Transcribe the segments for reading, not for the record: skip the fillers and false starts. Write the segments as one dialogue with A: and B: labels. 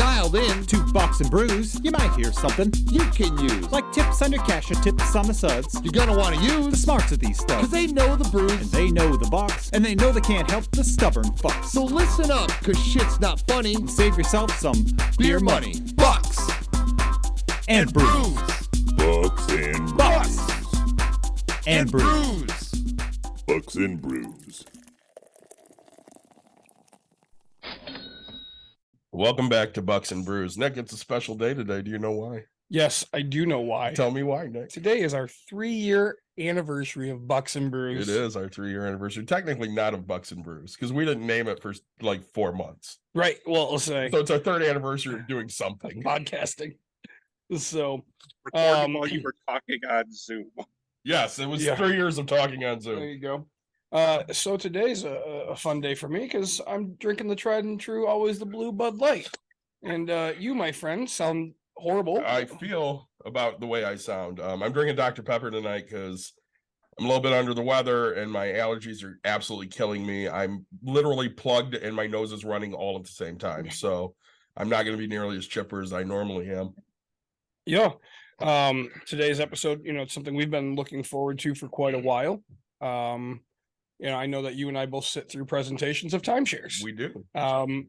A: Dialed in
B: to Bucks and Brews, you might hear something
A: you can use.
B: like tips on your cash or tips on the suds.
A: You're gonna want to
B: The
A: use
B: smarts of these stuff.
A: because they know the
B: And
A: brews.
B: they know the Bucks, and they know they can't help the stubborn fucks.
A: So listen up, because shit's not funny.
B: Save yourself some
A: Beer money. Bucks
B: and brews.
C: Bucks and
B: Bucks
C: Brews.
B: and brews.
C: Bucks and Brews.
D: Welcome back to Bucks and Brews. Nick, it's a special day today. Do you know why?
E: Yes, I do know why.
D: Tell me why, Nick.
E: Today is our 3-year anniversary of Bucks and Brews.
D: It is our 3-year anniversary. Technically not of Bucks and Brews because we didn't name it for like 4 months.
E: Right. Well, let's say
D: So it's our 3rd anniversary of doing something.
E: podcasting. So,
F: Recording while you were talking on Zoom.
D: Yes, it was
E: Yeah.
D: 3 years of talking on
E: there
D: Zoom.
E: you go. So today's a fun day for me because I'm drinking the tried and true, always the blue Bud Light. And you, my friend, sound horrible.
D: I feel about the way I sound. I'm drinking Dr. Pepper tonight because I'm a little bit under the weather and my allergies are absolutely killing me. I'm literally plugged and my nose is running all at the same time. So I'm not going to be nearly as chipper as I normally am.
E: Yeah. Today's episode, it's something we've been looking forward to for quite a while. I know that you and I both sit through presentations of timeshares.
D: We do.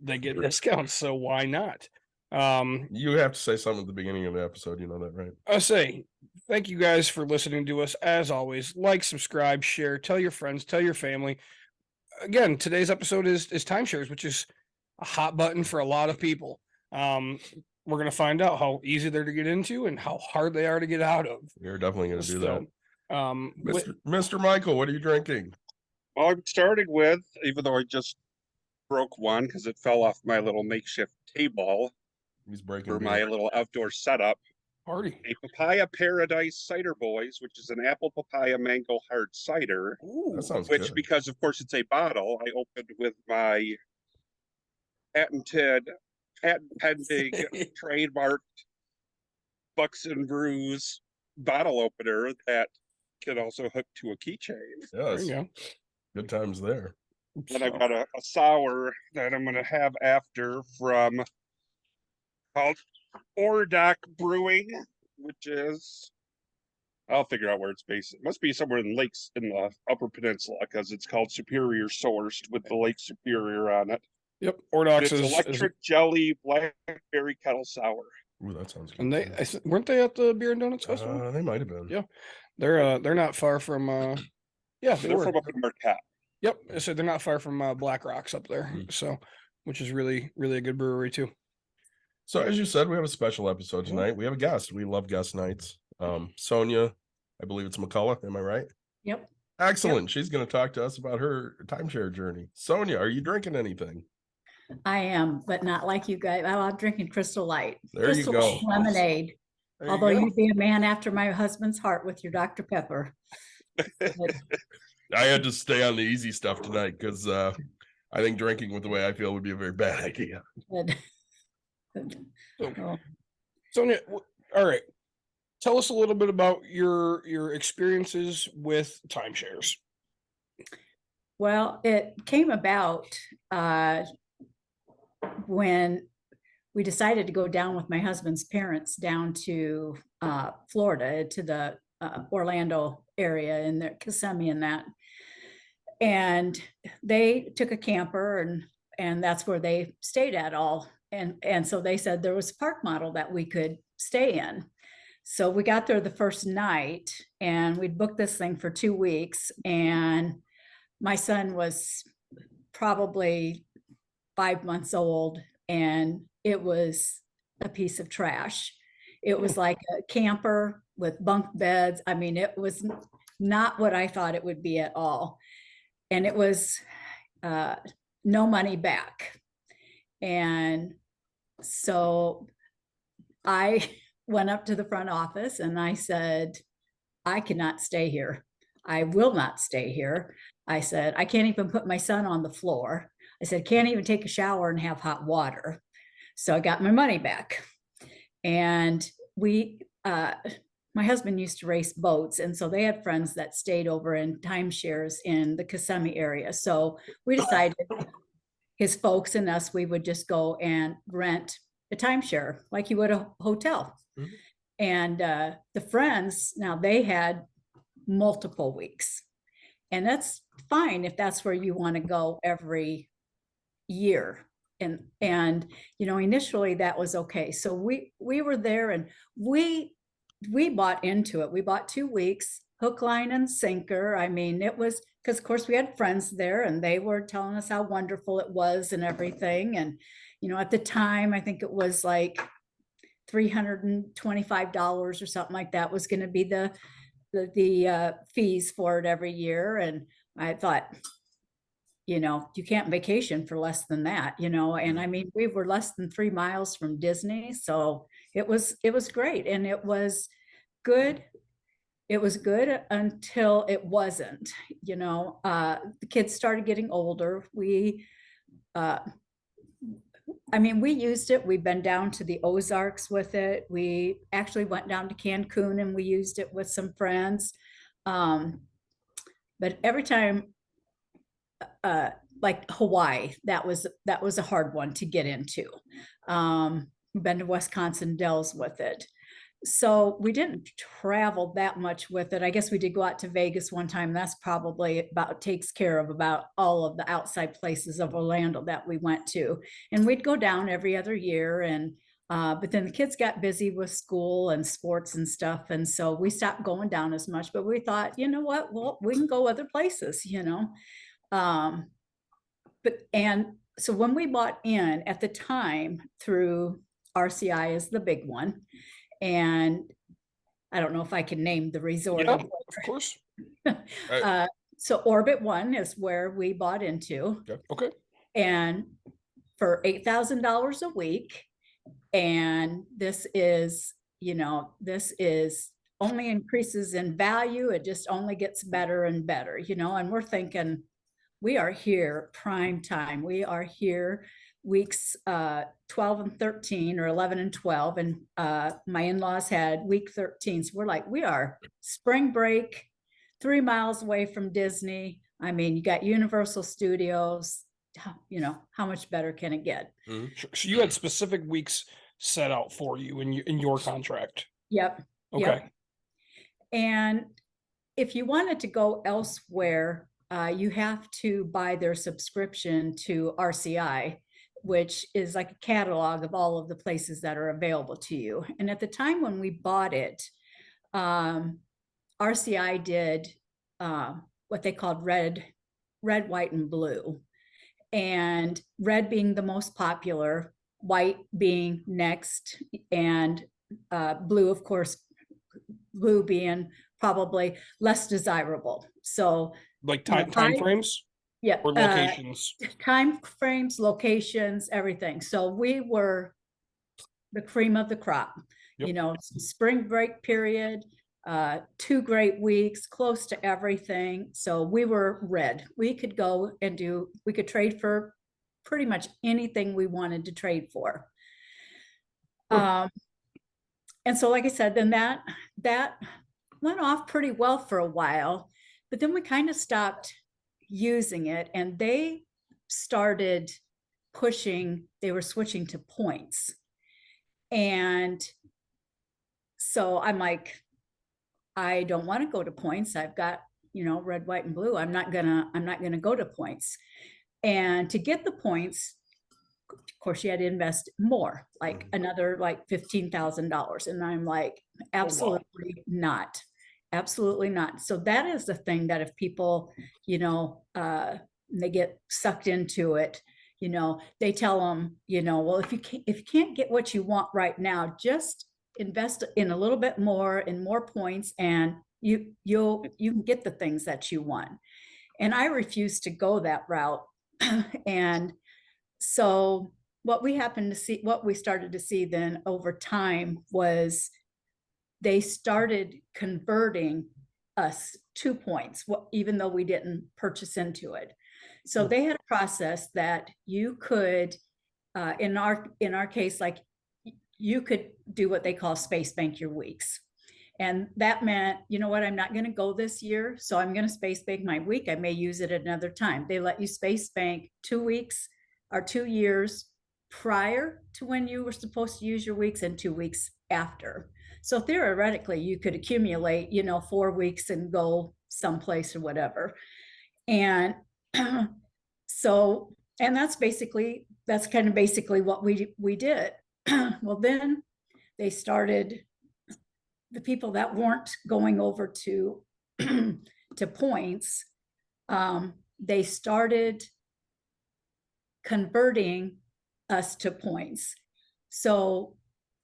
E: They get discounts, so why not?
D: You have to say something at the beginning of the episode. You know that, right?
E: I say thank you guys for listening to us. As always, like, subscribe, share, tell your friends, tell your family. Again, today's episode is timeshares, which is a hot button for a lot of people. We're gonna find out how easy they're to get into and how hard they are to get out of.
D: You're definitely going to do that.
E: With-
D: Mr. Michael, what are you drinking?
F: Well, I'm starting with, even though I just broke one because it fell off my little makeshift table
D: He's breaking
F: for
D: beer.
F: my little outdoor setup,
E: party.
F: a Papaya Paradise Cider Boys, which is an apple papaya mango hard cider,
E: Ooh,
D: That sounds
F: which,
D: good.
F: because of course it's a bottle, I opened with my patent pending trademarked Bucks and Brews bottle opener that can also hook to a keychain.
E: there
D: Yes,
E: you go.
D: good times there.
F: Then I've got a sour that I'm going to have after from called Ordock Brewing, which is, I'll figure out where it's based. It must be somewhere in lakes in the Upper Peninsula because it's called Superior Sourced with the Lake Superior on it.
E: Yep, Ordox
F: It's
E: is
F: electric jelly blackberry kettle sour.
D: Ooh, that sounds good.
E: and they
D: too.
E: weren't they at the Beer and Donuts Festival?
D: They might have been.
E: Yeah. They're not far from yeah, they
F: They're
E: were.
F: from up in Marquette.
E: Yep, so they're not far from Black Rocks up there.
D: Mm.
E: So, which is really a good brewery too.
D: So as you said, we have a special episode tonight. We have a guest. We love guest nights. Sonya, I believe it's McCullough. Am I right?
G: Yep.
D: Excellent. She's going to talk to us about her timeshare journey. Sonya, are you drinking anything?
G: I am, but not like you guys. I'm drinking Crystal Light.
D: There you
G: Crystal
D: go.
G: Lemonade.
D: There you
G: Although
D: go.
G: you'd be a man after my husband's heart with your Dr. Pepper. But
D: I had to stay on the easy stuff tonight because I think drinking with the way I feel would be a very bad idea.
G: oh,
E: Sonia, all right. Tell us a little bit about your experiences with timeshares.
G: well, it came about when we decided to go down with my husband's parents down to Florida, to the Orlando area in the Kissimmee and that. And they took a camper and that's where they stayed at all. And so they said there was a park model that we could stay in. So we got there the first night and we'd booked this thing for 2 weeks. And my son was probably 5 months old and it was a piece of trash. It was like a camper with bunk beds. I mean, it was not what I thought it would be at all. And it was no money back. And so I went up to the front office and I said, I cannot stay here. I will not stay here. I said, I can't even put my son on the floor. I said, can't even take a shower and have hot water. So I got my money back. And my husband used to race boats. And so they had friends that stayed over in timeshares in the Kissimmee area. So we decided his folks and us, we would just go and rent a timeshare like you would a hotel.
D: Mhm.
G: And the friends, now they had multiple weeks. And that's fine if that's where you want to go every year. And initially that was okay. So we were there, and we bought into it. We bought 2 weeks, hook, line, and sinker. I mean, it was because of course we had friends there, and they were telling us how wonderful it was and everything. And at the time, I think it was like $325 or something like that was going to be the fees for it every year. And I thought, you can't vacation for less than that, and I mean, we were less than 3 miles from Disney. So it was great. And it was good. It was good until it wasn't, the kids started getting older. We used it. We've been down to the Ozarks with it. We actually went down to Cancun and we used it with some friends. But every time, like Hawaii, that was a hard one to get into. Been to Wisconsin Dells with it. So we didn't travel that much with it. I guess we did go out to Vegas one time. That's probably takes care of about all of the outside places of Orlando that we went to. And we'd go down every other year. And but then the kids got busy with school and sports and stuff. And so we stopped going down as much. But we thought, you know what? Well, we can go other places, and so when we bought in at the time through RCI is the big one. And I don't know if I can name the resort.
E: Yeah, of course.
D: Right.
G: So Orbit One is where we bought into.
E: Okay.
G: And for $8,000 a week. And this is only increases in value. It just only gets better and better, and we're thinking, we are here prime time. We are here weeks 12 and 13 or 11 and 12. And my in-laws had week 13. So we're like, we are spring break, 3 miles away from Disney. I mean, you got Universal Studios, how much better can it get?
D: Mhm.
E: So you had specific weeks set out for you in your contract.
G: Yep.
E: Okay.
G: Yep. And if you wanted to go elsewhere, you have to buy their subscription to RCI, which is like a catalog of all of the places that are available to you. And at the time when we bought it, RCI did what they called red, white, and blue. And red being the most popular, white being next, and blue, of course, blue being probably less desirable. So
E: Like time frames?
G: Yeah.
E: Or locations?
G: Time frames, locations, everything. So we were the cream of the crop.
E: Yep.
G: Spring break period, 2 great weeks, close to everything. So we were red. We could go and we could trade for pretty much anything we wanted to trade for. And so, like I said, then that went off pretty well for a while, but then we kind of stopped using it, and they started they were switching to points. And so I'm like, I don't want to go to points. I've got, red, white, and blue. I'm not gonna go to points. And to get the points, of course, you had to invest more, like another like $15,000. And I'm like, absolutely not. Absolutely not. So that is the thing that if people, they get sucked into it, they tell them, well, if you can't get what you want right now, just invest in a little bit more and more points, and you can get the things that you want. And I refuse to go that route. And so what we started to see then over time was they started converting us to points, even though we didn't purchase into it. So they had a process that you could, in our case, like you could do what they call space bank your weeks. And that meant, you know what, I'm not going to go this year, so I'm going to space bank my week. I may use it another time. They let you space bank 2 weeks or 2 years prior to when you were supposed to use your weeks and 2 weeks after. So theoretically, you could accumulate, 4 weeks and go someplace or whatever. And so, and that's kind of basically what we did. Well, then they started, the people that weren't going over to to points, they started converting us to points. So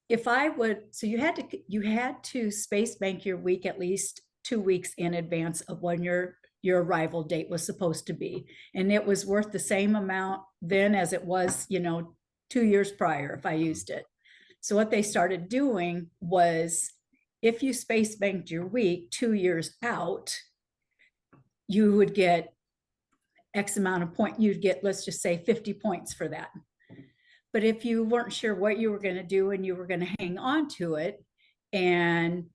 G: you had to space bank your week at least 2 weeks in advance of when your arrival date was supposed to be. And it was worth the same amount then as it was, 2 years prior if I used it. So what they started doing was, if you space banked your week 2 years out, you would get X amount of points. You'd get, let's just say 50 points for that. But if you weren't sure what you were going to do and you were going to hang on to it, and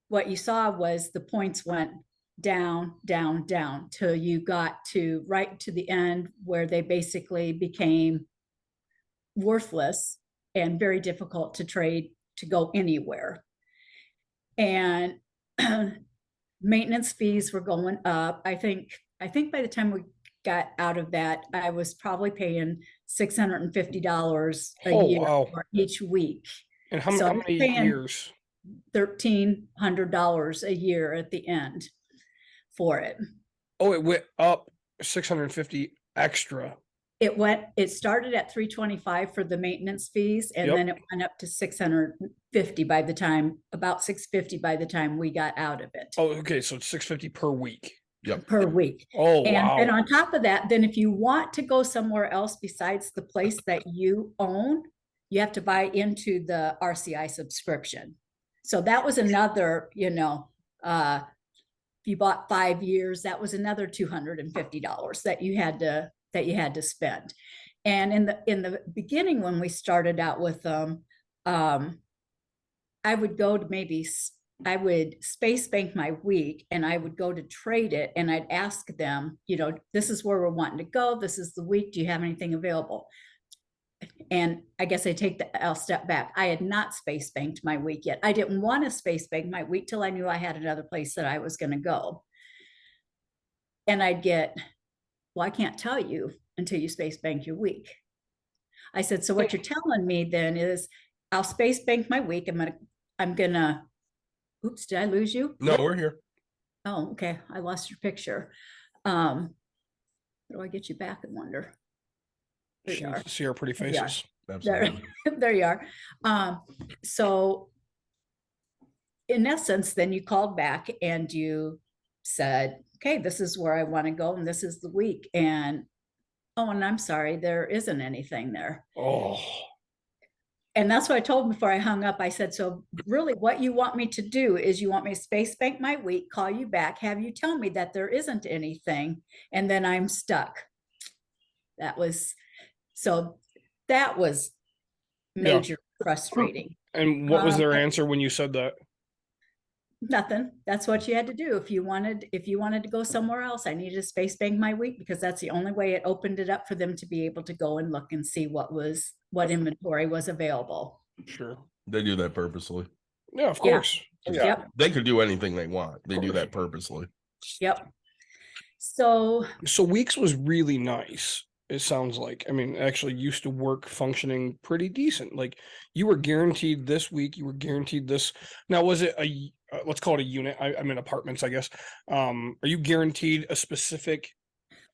G: what you saw was the points went down, down, down till you got to right to the end where they basically became worthless and very difficult to trade to go anywhere. And maintenance fees were going up. I think by the time we got out of that, I was probably paying $650 a year for each week.
E: And how many years?
G: $1,300 a year at the end for it.
E: Oh, it went up 650 extra.
G: It started at 325 for the maintenance fees, and then it went up to 650 about 650 by the time we got out of it.
E: Oh, okay. So it's 650 per week.
D: Yep.
G: Per week.
E: Oh, wow.
G: And on top of that, then if you want to go somewhere else besides the place that you own, you have to buy into the RCI subscription. So that was another, if you bought 5 years, that was another $250 that you had to spend. And in the beginning, when we started out with them, I would space bank my week and I would go to trade it, and I'd ask them, this is where we're wanting to go. This is the week. Do you have anything available? And I guess I'll step back. I had not space banked my week yet. I didn't want to space bank my week till I knew I had another place that I was going to go. And I'd get, well, I can't tell you until you space bank your week. I said, so what you're telling me then is I'll space bank my week. I'm gonna, oops, did I lose you?
D: No, we're here.
G: Oh, okay. I lost your picture. How do I get you back, I wonder? There you are.
E: See our pretty faces.
D: Absolutely.
G: There you are. So in essence, then you called back and you said, okay, this is where I want to go, and this is the week. And I'm sorry, there isn't anything there.
E: Oh.
G: And that's what I told him before I hung up. I said, so really what you want me to do is you want me to space bank my week, call you back, have you tell me that there isn't anything, and then I'm stuck. That was major frustrating.
E: And what was their answer when you said that?
G: Nothing. That's what you had to do. If you wanted to go somewhere else, I needed to space bank my week, because that's the only way it opened it up for them to be able to go and look and see what inventory was available.
E: Sure.
D: They do that purposely.
E: Yeah, of course.
F: Yeah.
G: Yep.
D: They could do anything they want. They do that purposely.
G: Yep. So
E: Weeks was really nice. It sounds like, actually used to work functioning pretty decent. Like, you were guaranteed this week, you were guaranteed this. Now, was it let's call it a unit? I'm in apartments, I guess. Are you guaranteed a specific?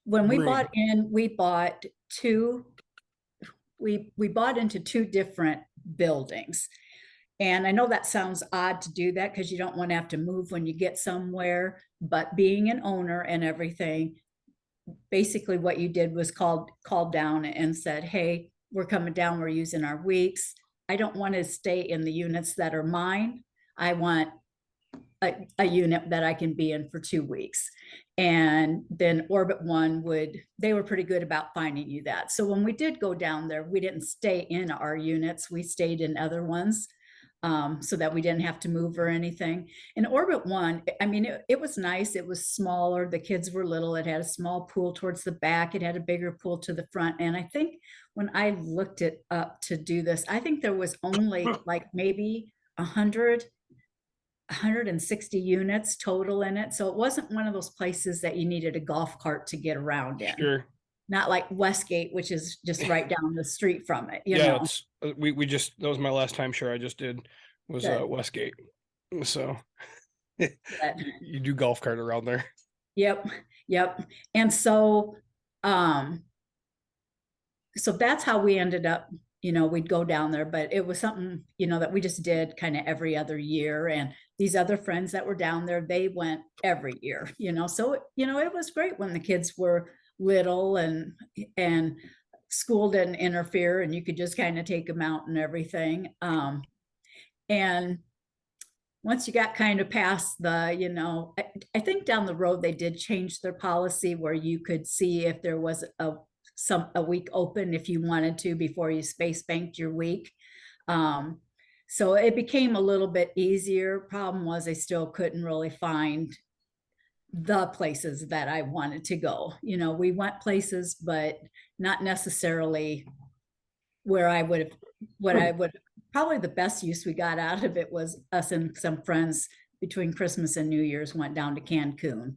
G: when we
E: room?
G: bought in, we bought into two different buildings. And I know that sounds odd to do that because you don't want to have to move when you get somewhere, but being an owner and everything, basically what you did was called down and said, hey, we're coming down, we're using our weeks. I don't want to stay in the units that are mine. I want a unit that I can be in for 2 weeks. And then Orbit One they were pretty good about finding you that. So when we did go down there, we didn't stay in our units, we stayed in other ones. so that we didn't have to move or anything. In Orbit One, I mean, it was nice. It was smaller. The kids were little. It had a small pool towards the back. It had a bigger pool to the front. And I think when I looked it up to do this, I think there was only like maybe 160 units total in it. So it wasn't one of those places that you needed a golf cart to get around in.
E: Sure.
G: Not like Westgate, which is just right down the street from it, you
E: Yeah,
G: know.
E: it's we just that was my last timeshare I just did was
G: Good.
E: Westgate. So
G: But-
E: you do golf cart around there.
G: Yep, yep. And so that's how we ended up, you know, we'd go down there, but it was something, you know, that we just did kind of every other year. And these other friends that were down there, they went every year, you know. So, you know, it was great when the kids were little and school didn't interfere and you could just kind of take them out and everything. And once you got kind of past the, you know, I think down the road they did change their policy where you could see if there was a week open if you wanted to before you space banked your week. So it became a little bit easier. Problem was I still couldn't really find the places that I wanted to go. You know, we went places, but not necessarily where I would have, probably the best use we got out of it was us and some friends between Christmas and New Year's went down to Cancun.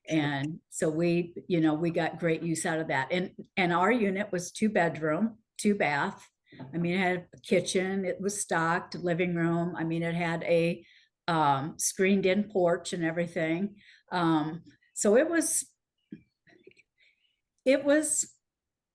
G: And so we, you know, we got great use out of that. And our unit was 2-bedroom, 2-bath. I mean, it had a kitchen, it was stocked, living room. I mean, it had a screened in porch and everything. So it was,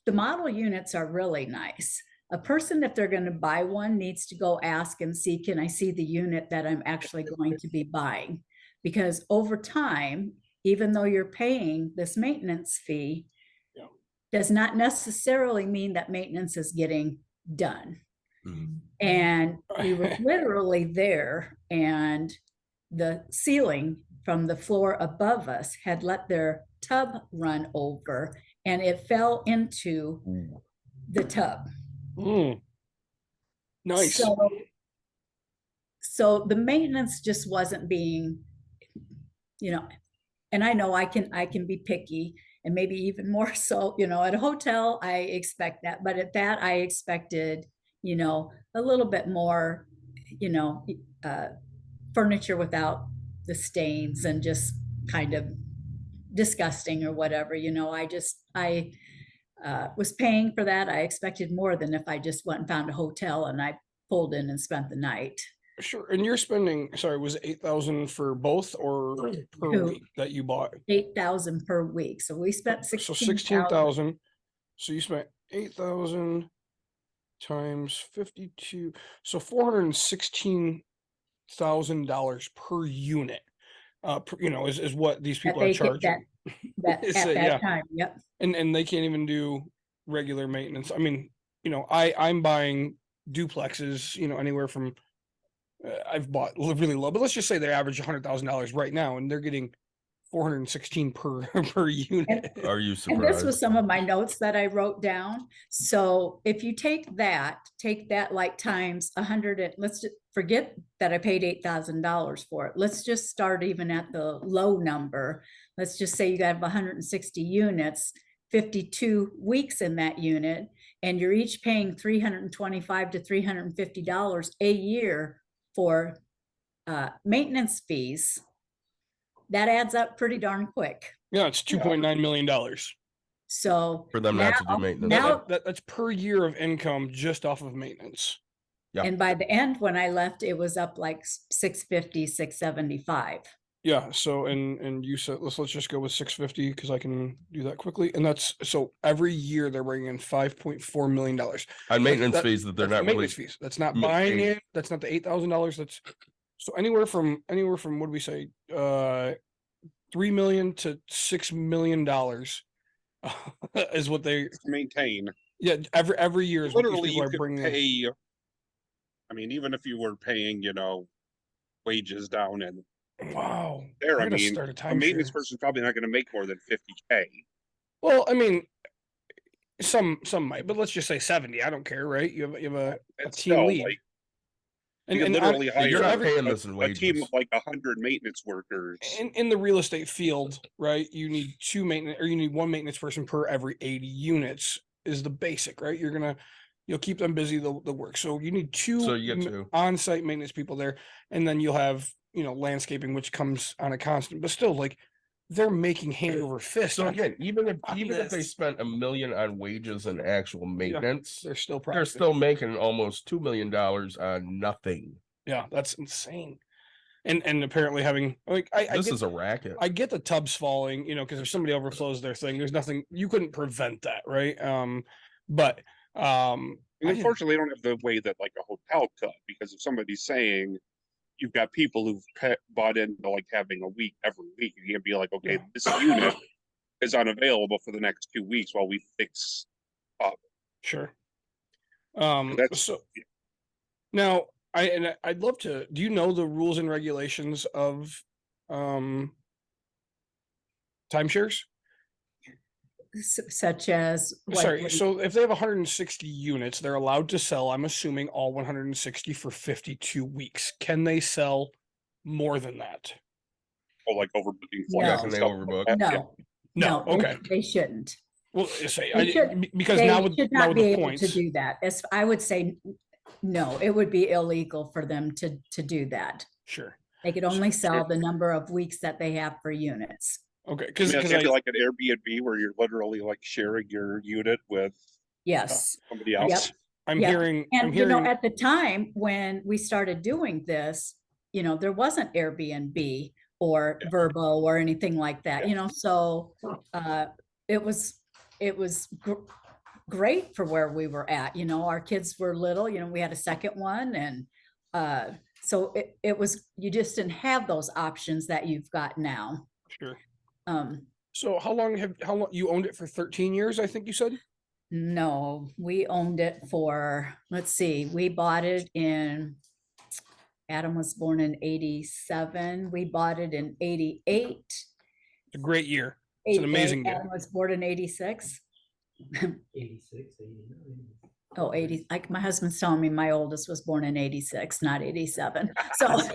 G: the model units are really nice. A person, if they're going to buy one, needs to go ask and see, can I see the unit that I'm actually going to be buying? Because over time, even though you're paying this maintenance fee, does not necessarily mean that maintenance is getting done. And we were literally there, and the ceiling from the floor above us had let their tub run over and it fell into the tub.
E: Nice.
G: So the maintenance just wasn't being, you know, and I know I can be picky, and maybe even more so, you know, at a hotel, I expect that, but at that I expected, you know, a little bit more, you know, furniture without the stains and just kind of disgusting or whatever, you know. I was paying for that. I expected more than if I just went and found a hotel and I pulled in and spent the night.
E: Sure. And you're spending, sorry, was it 8,000 for both or per
G: Two.
E: week that you bought?
G: 8,000 per week. So we spent
E: So
G: 16,000.
E: 16,000. So you spent 8,000 times 52. So $416,000 per unit. You know, is what these people are charging.
G: That
E: It's
G: at
E: a-
G: that
E: yeah.
G: time. Yep.
E: And they can't even do regular maintenance. I mean, you know, I'm buying duplexes, you know, anywhere from I've bought really low, but let's just say they average $100,000 right now, and they're getting 416 per unit.
D: Are you
G: And this was
D: surprised?
G: some of my notes that I wrote down. So if you take that like times 100, let's just forget that I paid $8,000 for it. Let's just start even at the low number. Let's just say you got 160 units, 52 weeks in that unit, and you're each paying $325 to $350 a year for maintenance fees. That adds up pretty darn quick.
E: Yeah, it's $2.9 million.
G: So
D: For them not to do maintenance.
G: now,
E: That's per year of income just off of maintenance.
D: Yeah.
G: and by the end, when I left, it was up like 650, 675.
E: Yeah. So and you said let's just go with 650 because I can do that quickly. And that's so every year they're bringing in $5.4 million
D: On maintenance
E: that-
D: fees that they're
E: That's
D: not
E: the
D: really.
E: maintenance fees. That's not
D: ma-
E: buying
D: paying.
E: it. That's not the $8,000. That's so anywhere from what do we say? $3 million to $6 million is what they.
F: Maintain.
E: Yeah, every year is what these
F: Literally,
E: people
F: you
E: are
F: could
E: bringing in.
F: pay. I mean, even if you were paying, you know, wages down and
E: Wow.
F: there,
E: I
F: I
E: gotta
F: mean,
E: start a
F: a
E: timeshare.
F: maintenance person's probably not going to make more than 50K.
E: Well, I mean, some might, but let's just say 70. I don't care, right? You have a
F: It's
E: team
F: still
E: lead.
F: like
E: And,
F: You
E: and
F: could literally
D: Yeah, you're
F: hire
D: not paying this in
F: a team
D: wages.
F: of like 100 maintenance workers.
E: in the real estate field, right? You need two maintenance, or you need one maintenance person per every 80 units is the basic, right? You'll keep them busy, the work. So you need
D: So you get two.
E: on-site maintenance people there, and then you'll have, landscaping, which comes on a constant, but still, like, they're making hand over fist.
D: So again, even if they
E: this.
D: spent $1 million on wages and actual maintenance,
E: They're still
D: they're
E: profiting.
D: still making almost $2 million on nothing.
E: Yeah, that's insane. And apparently having, like,
D: This is a racket.
E: I get the tubs falling, because if somebody overflows their thing, there's nothing, you couldn't prevent that, right? But
F: And unfortunately, they don't have the way that like a hotel could, because if somebody's saying you've got people who've bought into like having a week every week, you can't be like, okay, this unit is unavailable for the next 2 weeks while we fix up.
E: Sure.
F: That's
E: So now I'd love to, do you know the rules and regulations of timeshares?
G: Such as.
E: Sorry, so if they have 160 units, they're allowed to sell, I'm assuming, all 160 for 52 weeks. Can they sell more than that?
F: like overbooking
G: No.
F: flights.
D: Yeah, can
F: and
D: they
F: stuff
D: overbook?
F: like that.
G: No,
E: No,
G: no,
E: okay.
G: they shouldn't.
E: Well, say
G: They should-
E: because
G: They
E: now with
G: should
E: now
G: not
E: with
G: be
E: the
G: able
E: points,
G: to do that. As I would say, no, it would be illegal for them to do that.
E: sure.
G: They could only sell the number of weeks that they have for units.
E: Okay,
F: I
E: because
F: mean, it's like an Airbnb where you're literally like sharing your unit with
G: Yes.
F: somebody else.
E: I'm
G: Yep.
E: hearing,
G: And
E: I'm hearing,
G: at the time when we started doing this, there wasn't Airbnb or Verbo or anything like that, so it was great for where we were at. Our kids were little, we had a second one, and so it was, you just didn't have those options that you've got now.
E: sure.
G: Um,
E: So how long you owned it for 13 years, I think you said?
G: no, we owned it for, let's see, we bought it in, Adam was born in 87. We bought it in 88.
E: It's a great year. It's an amazing year.
G: Adam was born in 86.
H: 86, 89.
G: Oh, 80. Like my husband's telling me my oldest was born in 86, not 87. So.
F: That's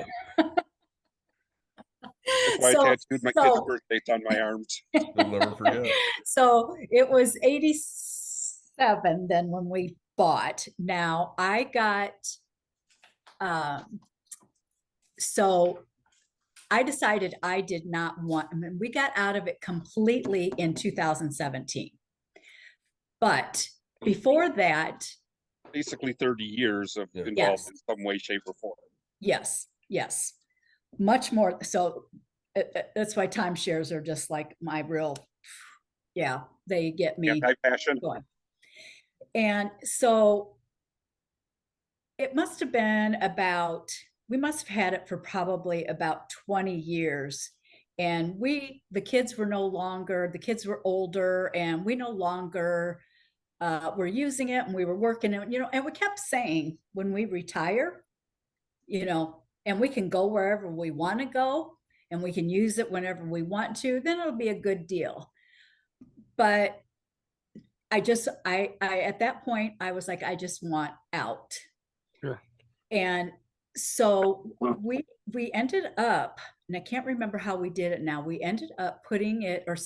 F: why I tattooed my kids' birthdays on my arms.
D: They'll never forget.
G: So it was 87 then when we bought. Now I got, so I decided I did not want, we got out of it completely in 2017. But before that,
F: Basically 30 years of
D: Yeah.
F: involved
G: Yes.
F: in some way, shape, or form.
G: yes, much more. So that's why timeshares are just like my real, they get me.
F: Anti-passion.
G: going. And so it must have been we must have had it for probably about 20 years. And the kids were older, and we no longer were using it, and we were working it, and we kept saying when we retire, and we can go wherever we want to go, and we can use it whenever we want to, then it'll be a good deal. But I at that point, I was like, I just want out.
E: Sure.
G: And so we ended up, and I can't remember how we did it now. We ended up putting it, or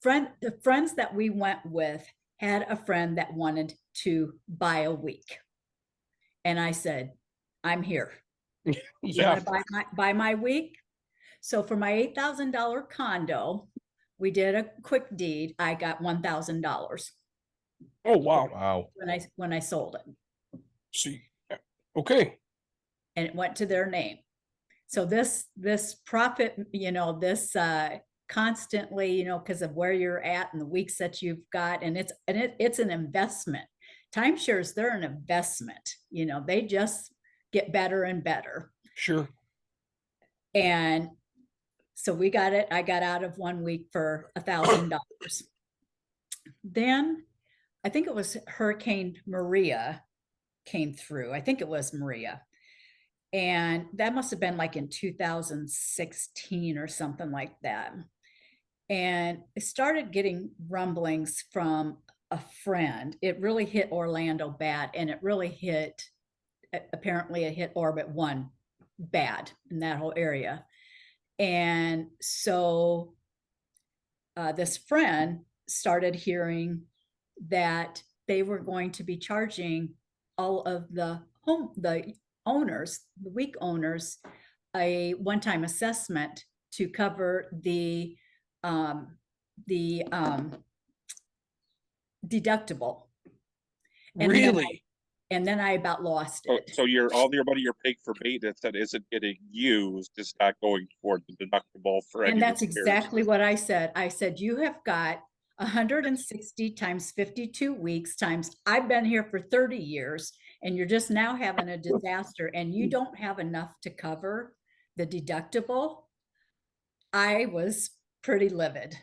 G: the friends that we went with had a friend that wanted to buy a week. And I said, I'm here.
E: Yeah.
G: Buy my week. So for my $8,000 condo, we did a quick deed. I got $1,000
E: Oh, wow.
D: Wow.
G: when I sold it,
E: See, okay.
G: and it went to their name. So this profit, this constantly, because of where you're at and the weeks that you've got, and it's an investment. Timeshares, they're an investment. They just get better and better.
E: Sure.
G: And so we got it. I got out of 1 week for $1,000. Then I think it was Hurricane Maria came through. I think it was Maria. And that must have been like in 2016 or something like that. And I started getting rumblings from a friend. It really hit Orlando bad, and it really hit apparently it hit orbit 1 bad in that whole area. And so this friend started hearing that they were going to be charging all of the owners, the weak owners, a one-time assessment to cover the deductible. And
E: Really?
G: then I about lost it.
F: So all your money you're paying for maintenance that isn't getting used is not going toward the deductible for any
G: And that's
F: repairs.
G: exactly what I said. I said, you have got 160 times 52 weeks times, I've been here for 30 years and you're just now having a disaster and you don't have enough to cover the deductible. I was pretty livid.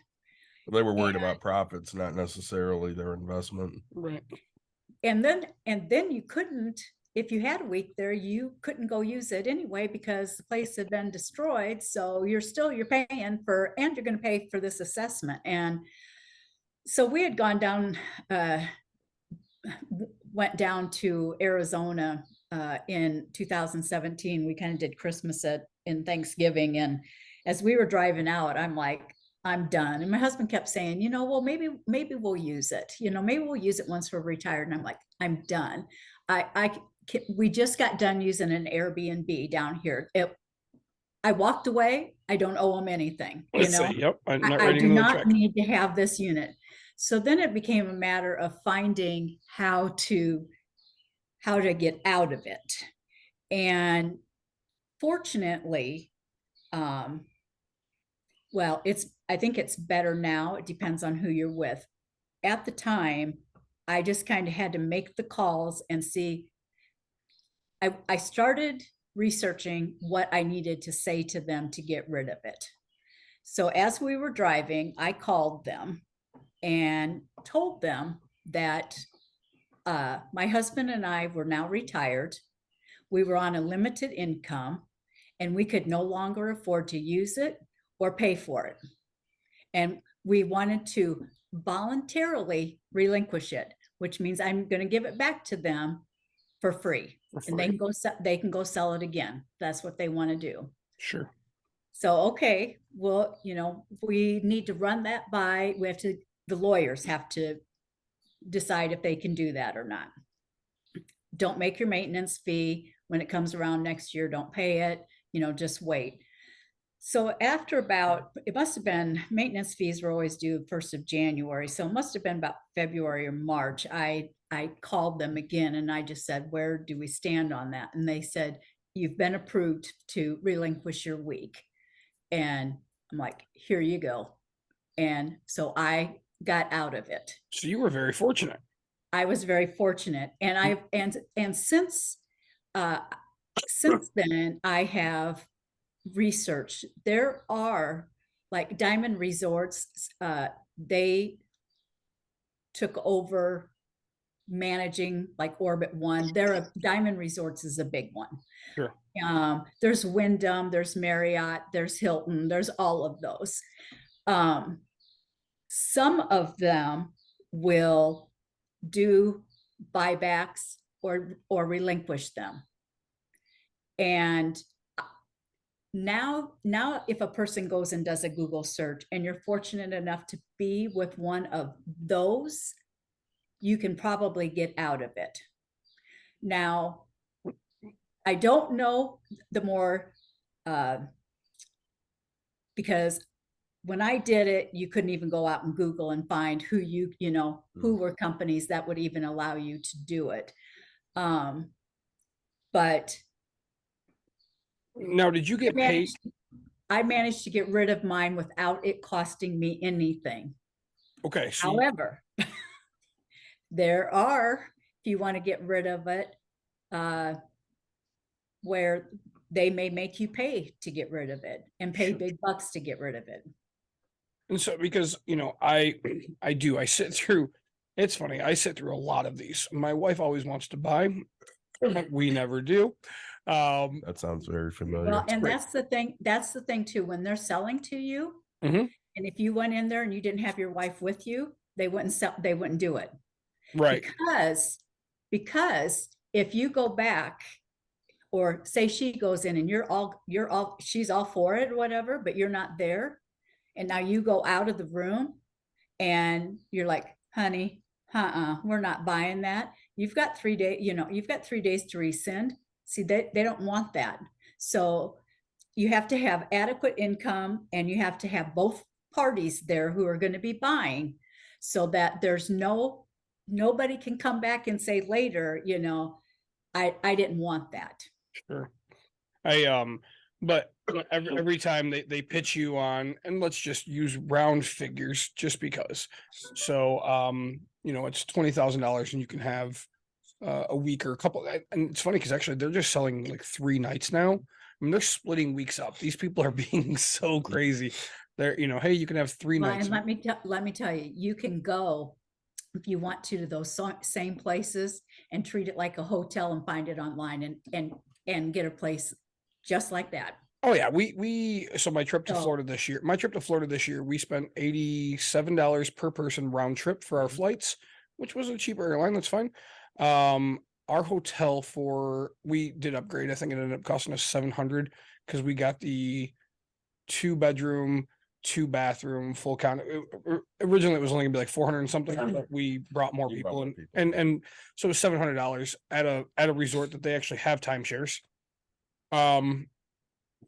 D: They were worried about profits, not necessarily their investment.
E: Right.
G: And then you couldn't, if you had a week there, you couldn't go use it anyway because the place had been destroyed. So you're paying for, and you're going to pay for this assessment. And so we had gone down, went down to Arizona in 2017. We kind of did Christmas in Thanksgiving. And as we were driving out, I'm like, I'm done. And my husband kept saying, well, maybe we'll use it. Maybe we'll use it once we're retired. And I'm like, I'm done. We just got done using an Airbnb down here. I walked away. I don't owe them anything.
E: Yep.
G: I do not need to have this unit. So then it became a matter of finding how to get out of it. And fortunately, I think it's better now. It depends on who you're with. At the time, I just kind of had to make the calls and see. I started researching what I needed to say to them to get rid of it. So as we were driving, I called them and told them that my husband and I were now retired. We were on a limited income and we could no longer afford to use it or pay for it. And we wanted to voluntarily relinquish it, which means I'm going to give it back to them for free. And they can go sell it again. That's what they want to do.
E: Sure.
G: So, okay, well, we need to run that by, the lawyers have to decide if they can do that or not. Don't make your maintenance fee when it comes around next year. Don't pay it, just wait. So after it must have been, maintenance fees were always due 1st of January. So it must have been about February or March. I called them again and I just said, where do we stand on that? And they said, you've been approved to relinquish your week. And I'm like, here you go. And so I got out of it.
E: So you were very fortunate.
G: I was very fortunate. And since then I have research. There are like Diamond Resorts, they took over managing like Orbit 1. Diamond Resorts is a big one.
E: Sure.
G: There's Wyndham, there's Marriott, there's Hilton, there's all of those. Some of them will do buybacks or relinquish them. And now if a person goes and does a Google search and you're fortunate enough to be with one of those, you can probably get out of it. Now, I don't know the more, because when I did it, you couldn't even go out and Google and find who who were companies that would even allow you to do it. But
E: now, did you get paid?
G: I managed to get rid of mine without it costing me anything.
E: Okay.
G: However, there are, if you want to get rid of it, where they may make you pay to get rid of it and pay big bucks to get rid of it.
E: And so, because, I sit through, it's funny, I sit through a lot of these. My wife always wants to buy. We never do.
D: That sounds very familiar.
G: Well, and that's the thing too, when they're selling to you,
E: Mhm.
G: and if you went in there and you didn't have your wife with you, they wouldn't do it.
E: Right.
G: Because if you go back or say she goes in and she's all for it or whatever, but you're not there. And now you go out of the room and you're like, honey, we're not buying that. You've got 3 days, you've got 3 days to rescind. See, they don't want that. So you have to have adequate income and you have to have both parties there who are going to be buying, so that there's nobody can come back and say later, I didn't want that.
E: Sure. But every time they pitch you on, and let's just use round figures just because. So, it's $20,000 and you can have a week or a couple. And it's funny because actually they're just selling like 3 nights now. I mean, they're splitting weeks up. These people are being so crazy. They're, hey, you can have 3
G: Well,
E: nights.
G: and let me tell you, you can go if you want to those same places and treat it like a hotel and find it online and get a place just like that.
E: Oh yeah, so my trip to Florida this year, we spent $87 per person round trip for our flights, which was a cheaper airline. That's fine. Our hotel we did upgrade. I think it ended up costing us $700 because we got the 2-bedroom, 2-bathroom full count. Originally it was only gonna be like 400 and something, but we brought more people in, and so it was $700 at a resort that they actually have timeshares.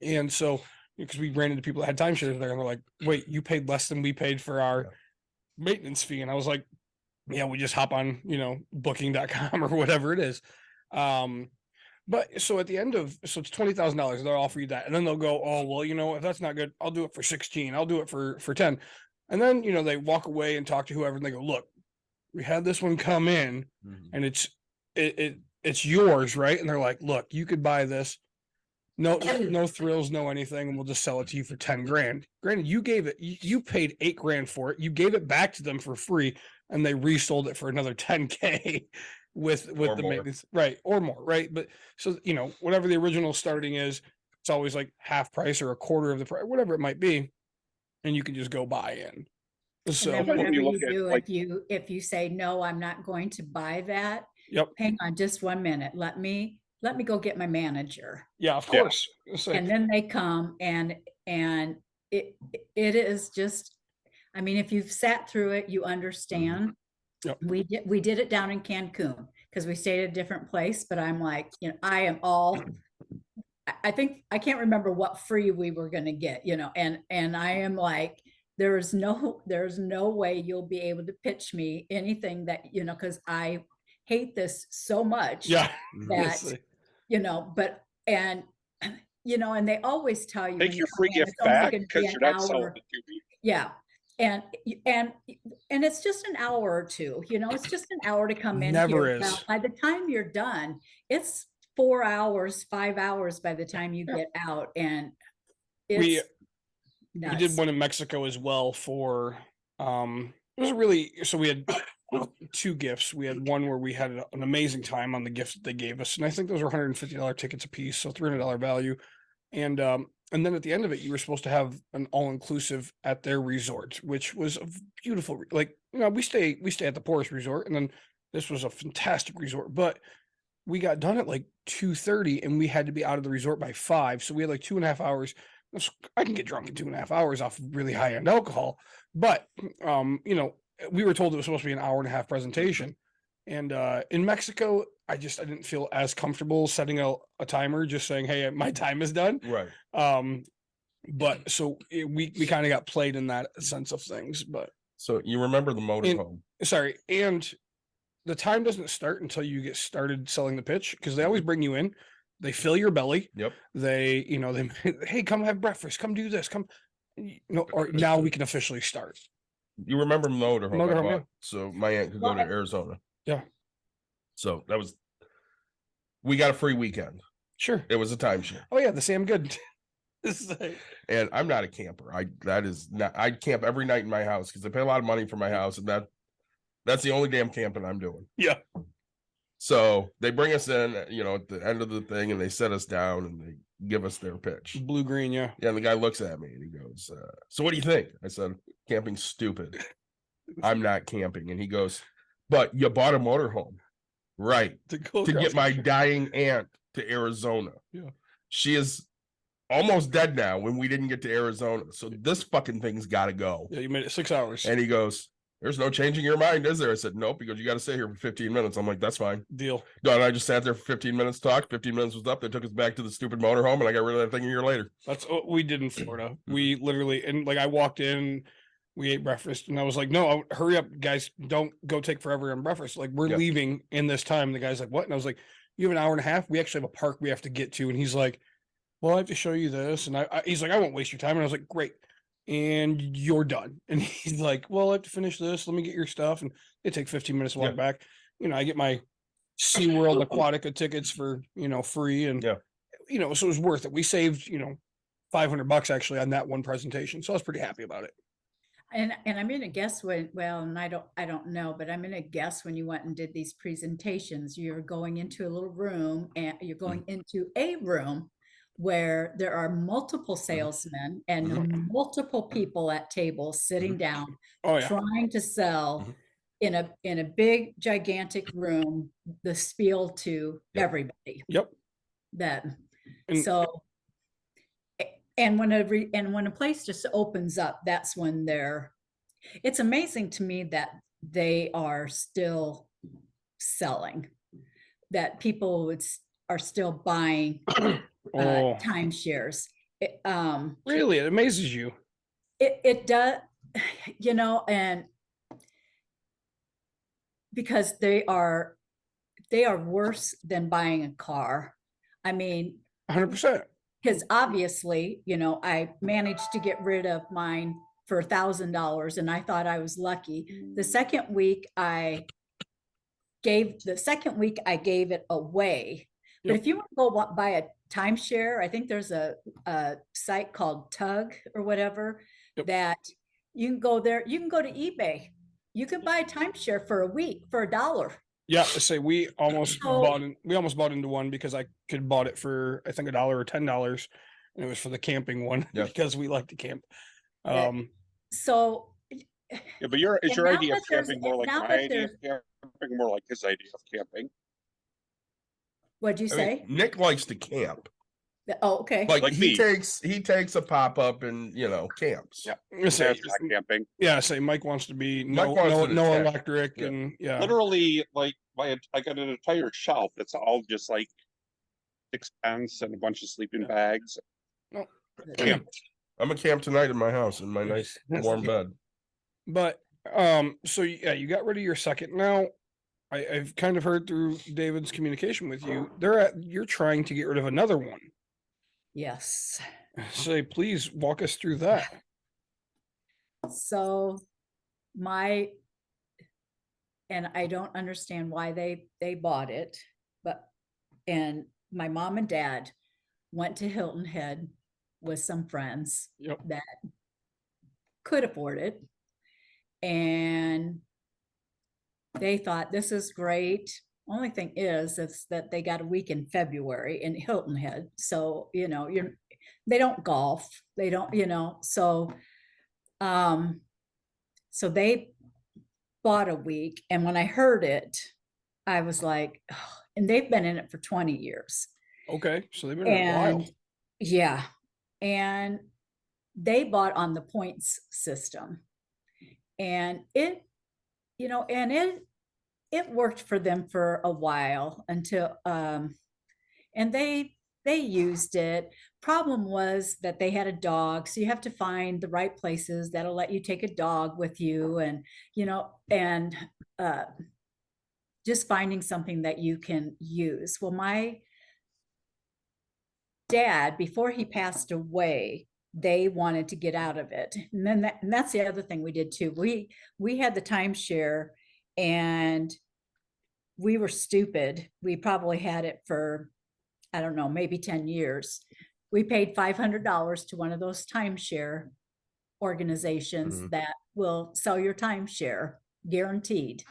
E: And so because we ran into people that had timeshares there, and they're like, wait, you paid less than we paid for our maintenance fee. And I was like, yeah, we just hop on, booking.com or whatever it is. But so at the end so it's $20,000, they'll offer you that. And then they'll go, oh, well, if that's not good, I'll do it for 16. I'll do it for 10. And then, they walk away and talk to whoever and they go, look, we had this one come in and it's yours, right? And they're like, look, you could buy this. No thrills, no anything, and we'll just sell it to you for 10 grand. Granted, you paid 8 grand for it. You gave it back to them for free, and they resold it for another 10K with the maintenance, right, or more, right? But so whatever the original starting is, it's always like half price or a quarter of the price, whatever it might be, and you can just go buy in. So
G: and then whatever you do, if you say no, I'm not going to buy that.
E: Yep.
G: Hang on just 1 minute. Let me go get my manager.
E: Yeah, of course.
G: And then they come and it is just, I mean, if you've sat through it, you understand.
E: Yep.
G: We did it down in Cancun because we stayed at a different place, but I'm like, I think I can't remember what free we were going to get, and I am like, there's no way you'll be able to pitch me anything that, because I hate this so much.
E: Yeah.
G: That, and they always tell you,
F: take your free gift back because you're not selling it to me.
G: Yeah. And it's just an hour or two, it's just an hour to come in.
E: Never
G: here.
E: is.
G: Now, by the time you're done, it's 4 hours, 5 hours by the time you get out. And
E: we
G: nuts.
E: did one in Mexico as well for, it was really, so we had 2 gifts. We had one where we had an amazing time on the gifts that they gave us. And I think those were $150 tickets a piece. So $300 value. And then at the end of it, you were supposed to have an all-inclusive at their resort, which was a beautiful, we stay at the poorest resort. And then this was a fantastic resort, but we got done at like 2:30 and we had to be out of the resort by 5. So we had like 2.5 hours. I can get drunk in 2.5 hours off really high end alcohol, but, we were told it was supposed to be an hour-and-a-half presentation. And in Mexico, I didn't feel as comfortable setting a timer, just saying, hey, my time is done.
D: Right.
E: But so we kind of got played in that sense of things. But
D: so you remember the motorhome?
E: Sorry, and the time doesn't start until you get started selling the pitch, because they always bring you in, they fill your belly.
D: Yep.
E: They hey, come have breakfast, come do this, come. Or now we can officially start.
D: You remember motorhome?
E: Yeah.
D: So my aunt could go to Arizona.
E: Yeah.
D: So we got a free weekend.
E: Sure.
D: It was a timeshare.
E: Oh yeah, the Sam Good.
D: And I'm not a camper. I'd camp every night in my house because I pay a lot of money for my house, and that's the only damn camping I'm doing.
E: Yeah.
D: So they bring us in, at the end of the thing, and they set us down and they give us their pitch.
E: Blue green, yeah.
D: Yeah, and the guy looks at me and he goes, so what do you think? I said, camping's stupid. I'm not camping. And he goes, but you bought a motorhome. Right. To get my dying aunt to Arizona.
E: Yeah.
D: She is almost dead now when we didn't get to Arizona. So this fucking thing's got to go.
E: Yeah, you made it 6 hours.
D: And he goes, there's no changing your mind, is there? I said, nope. He goes, you got to stay here for 15 minutes. I'm like, that's fine.
E: Deal.
D: No, and I just sat there for 15 minutes, talked. 15 minutes was up. They took us back to the stupid motorhome, and I got rid of that thing a year later.
E: That's what we did in Florida. We literally, and like I walked in, we ate breakfast, and I was like, no, hurry up, guys. Don't go take forever on breakfast. Like, we're
D: Yeah.
E: leaving in this time. The guy's like, what? And I was like, you have an hour and a half? We actually have a park we have to get to. And he's like, well, I have to show you this. And he's like, I won't waste your time. And I was like, great. And you're done. And he's like, well, I have to finish this. Let me get your stuff. And it takes 15 minutes to walk
D: Yeah.
E: back. You know, I get my SeaWorld Aquatica tickets for, free. And,
D: Yeah.
E: So it was worth it. We saved, $500 actually on that one presentation. So I was pretty happy about it.
G: And I'm gonna guess when, well, and I don't know, but I'm gonna guess when you went and did these presentations, you're going into a little room and you're going into a room where there are multiple salesmen and multiple people at tables sitting down,
E: Oh yeah.
G: trying to sell in a big gigantic room, the spiel to
D: Yep.
G: everybody
E: Yep.
G: that,
E: And-
G: so. And when a place just opens up, that's when it's amazing to me that they are still selling, that people are still buying
E: Oh,
G: timeshares.
E: really? It amazes you.
G: It does, and because they are worse than buying a car. I mean,
E: 100%.
G: because obviously, I managed to get rid of mine for $1,000 and I thought I was lucky. The second week I gave it away. But
E: Yep.
G: if you want to go buy a timeshare, I think there's a site called Tug or whatever,
E: Yep.
G: that you can go there. You can go to eBay. You can buy a timeshare for a week for $1.
E: Yeah, I say we almost
G: So-
E: bought into one because I could bought it for I think $1 or $10, and it was for the camping one
D: Yeah.
E: because we like to camp.
G: Yeah. So
F: Yeah, but is your
G: And now
F: idea of
G: that there's-
F: camping more like
G: now
F: my
G: that
F: idea of camping, more like his idea of camping?
G: what'd you
D: I
G: say?
D: mean, Nick likes to camp.
G: Oh, okay.
D: Like,
F: Like
D: he
F: me.
D: takes a pop up and camps.
E: Yeah, I say,
F: That's not camping.
E: yeah, I say Mike wants to be
D: Mike
E: no
D: wants to
E: no
D: detach.
E: electric
D: Yeah.
E: and yeah.
F: Literally, like I got an entire shelf that's all just like 6 tents and a bunch of sleeping bags.
D: Camp. I'm a camp tonight in my house in my nice warm bed.
E: But so yeah, you got rid of your second. Now I've kind of heard through David's communication with you, you're trying to get rid of another one.
G: Yes.
E: Say, please walk us through that.
G: So and I don't understand why they bought it, and my mom and dad went to Hilton Head with some friends
E: Yep.
G: that could afford it. And they thought, this is great. Only thing is that they got a week in February in Hilton Head. So, they don't golf. They don't, so they bought a week. And when I heard it, I was like, oh, and they've been in it for 20 years.
E: Okay, so they've been in a while.
G: Yeah. And they bought on the points system. And it worked for them for a while until and they used it. Problem was that they had a dog, so you have to find the right places that'll let you take a dog with you, and just finding something that you can use. Well, my dad, before he passed away, they wanted to get out of it. And then that's the other thing we did too. We had the timeshare and we were stupid. We probably had it for, I don't know, maybe 10 years. We paid $500 to one of those timeshare organizations that will sell your timeshare, guaranteed.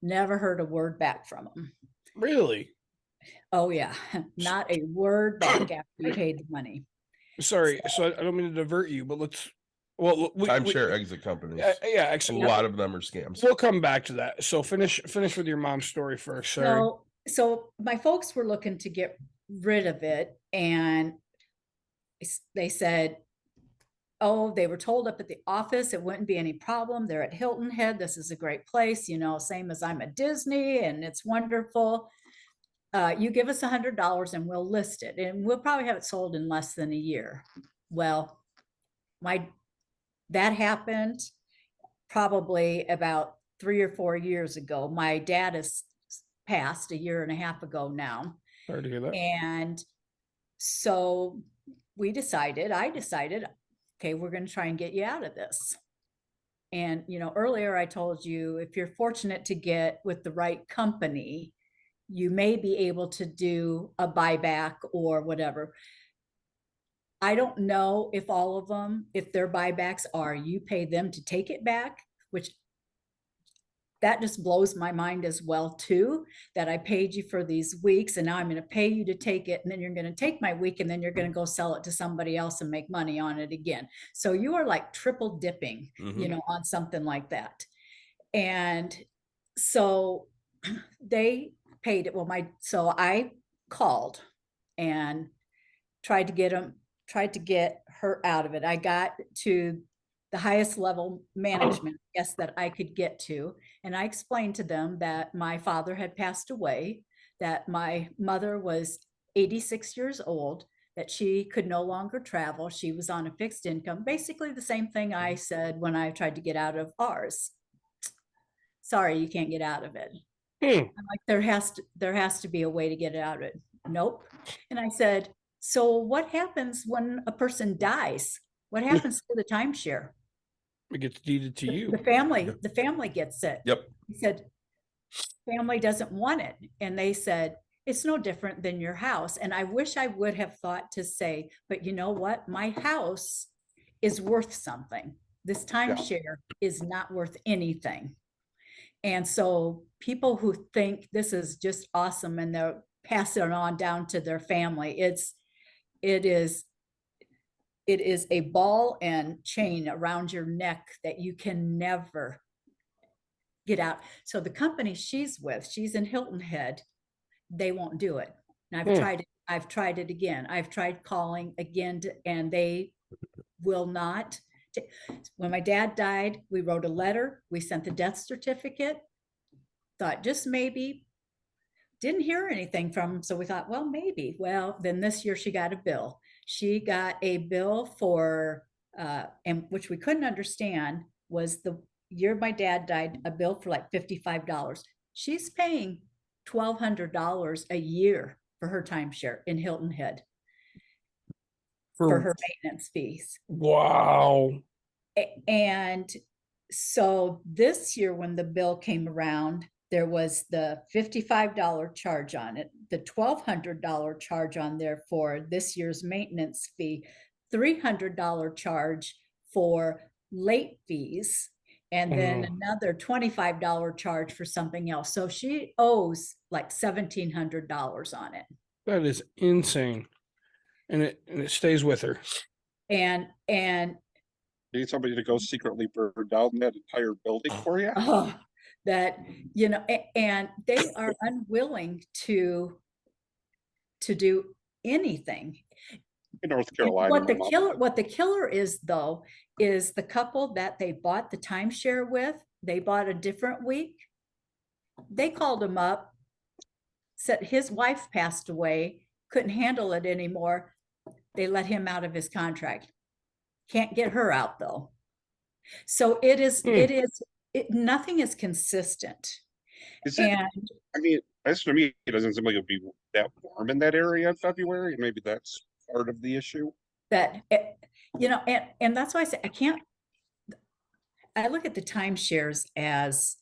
G: Never heard a word back from them.
E: Really?
G: Oh yeah, not a word back after you paid the money.
E: Sorry, so I don't mean to divert you, but
D: Timeshare exit companies.
E: yeah,
D: A
E: actually,
D: lot of them are scams.
E: we'll come back to that. So finish with your mom's story first. Sorry.
G: So my folks were looking to get rid of it, and they said, oh, they were told up at the office it wouldn't be any problem. They're at Hilton Head. This is a great place, same as I'm at Disney, and it's wonderful. You give us $100 and we'll list it, and we'll probably have it sold in less than a year. Well, that happened probably about 3 or 4 years ago. My dad has passed a year and a half ago now.
E: Sorry to hear that.
G: And so I decided, okay, we're going to try and get you out of this. And, earlier I told you, if you're fortunate to get with the right company, you may be able to do a buyback or whatever. I don't know if all of them, if their buybacks are, you pay them to take it back, which that just blows my mind as well too, that I paid you for these weeks and now I'm going to pay you to take it, and then you're going to take my week and then you're going to go sell it to somebody else and make money on it again. So you are like triple dipping, on something like that. And so they paid it. So I called and tried to get her out of it. I got to the highest level management, I guess, that I could get to. And I explained to them that my father had passed away, that my mother was 86 years old, that she could no longer travel. She was on a fixed income, basically the same thing I said when I tried to get out of ours. Sorry, you can't get out of it. I'm like, there has to be a way to get out of it. Nope. And I said, so what happens when a person dies? What happens to the timeshare?
E: It gets deeded to you.
G: The family gets it.
D: Yep.
G: He said, family doesn't want it. And they said, it's no different than your house. And I wish I would have thought to say, but you know what? My house is worth something. This timeshare is not worth anything. And so people who think this is just awesome and they're passing it on down to their family, it is a ball and chain around your neck that you can never get out. So the company she's with, she's in Hilton Head, they won't do it. And I've tried it again. I've tried calling again and they will not. When my dad died, we wrote a letter, we sent the death certificate, thought just maybe, didn't hear anything from him. So we thought, well, maybe. Well, then this year she got a bill. She got a bill for, and which we couldn't understand, was the year my dad died, a bill for like $55. She's paying $1,200 a year for her timeshare in Hilton Head for her maintenance fees.
E: Wow.
G: And so this year when the bill came around, there was the $55 charge on it, the $1,200 charge on there for this year's maintenance fee, $300 charge for late fees, and then another $25 charge for something else. So she owes like $1,700 on it.
E: That is insane. And it stays with her.
G: And
F: Need somebody to go secretly burn down that entire building for you?
G: that, and they are unwilling to do anything.
F: In North Carolina.
G: What the killer is though, is the couple that they bought the timeshare with, they bought a different week. They called him up, said his wife passed away, couldn't handle it anymore. They let him out of his contract. Can't get her out though. So nothing is consistent.
F: As for me, it doesn't seem like it'll be that warm in that area in February. Maybe that's part of the issue.
G: And that's why I say I look at the timeshares as,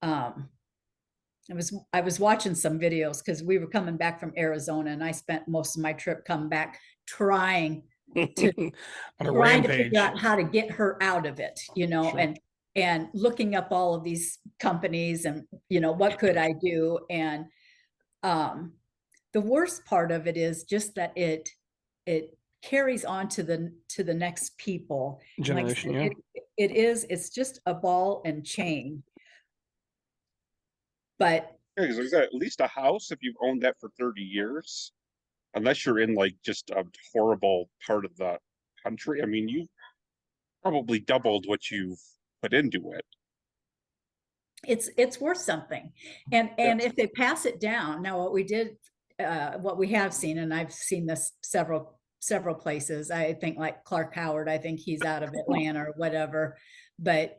G: I was watching some videos because we were coming back from Arizona and I spent most of my trip coming back trying to figure out how to get her out of it, sure. and looking up all of these companies and, what could I do? And the worst part of it is just that it carries on to the next people.
E: Generation,
G: like it's just a ball and chain. But
F: there's at least a house if you've owned that for 30 years. unless you're in like just a horrible part of the country. I mean, you probably doubled what you've put into it.
G: It's worth something. And if they pass it down, now what we have seen, and I've seen this several places, I think like Clark Howard, I think he's out of Atlanta or whatever, but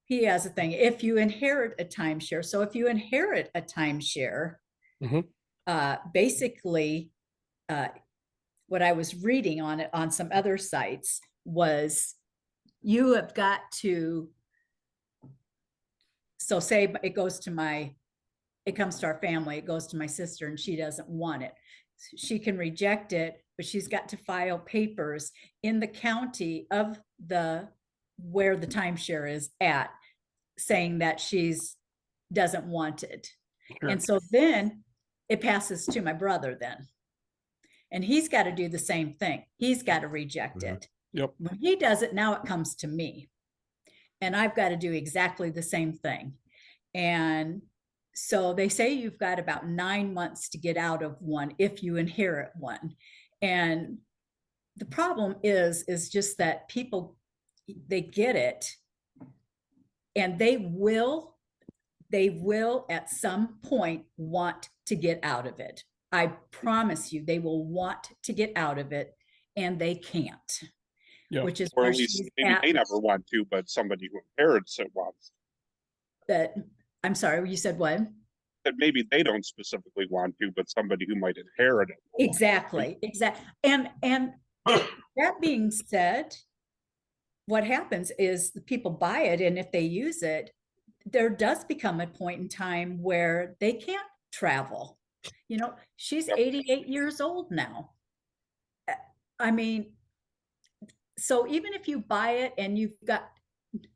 G: he has a thing. If you inherit a timeshare, so if you inherit a timeshare, basically what I was reading on it on some other sites was you have got to, so say it comes to our family, it goes to my sister and she doesn't want it. She can reject it, but she's got to file papers in the county of where the timeshare is at, saying that she's doesn't want it.
E: Sure.
G: And so then it passes to my brother then. And he's got to do the same thing. He's got to reject it.
E: Yep.
G: When he does it, now it comes to me. And I've got to do exactly the same thing. And so they say you've got about 9 months to get out of one if you inherit one. And the problem is just that people, they get it and they will at some point want to get out of it. I promise you, they will want to get out of it and they can't.
E: Yeah.
G: Which is
F: Or
G: where
F: at least
G: she's
F: maybe
G: at.
F: they never want to, but somebody who inherits it wants.
G: That, I'm sorry, you said what?
F: That maybe they don't specifically want to, but somebody who might inherit it.
G: Exactly. And that being said, what happens is the people buy it, and if they use it, there does become a point in time where they can't travel. You know, she's 88 years old now. I mean, so even if you buy it and you've got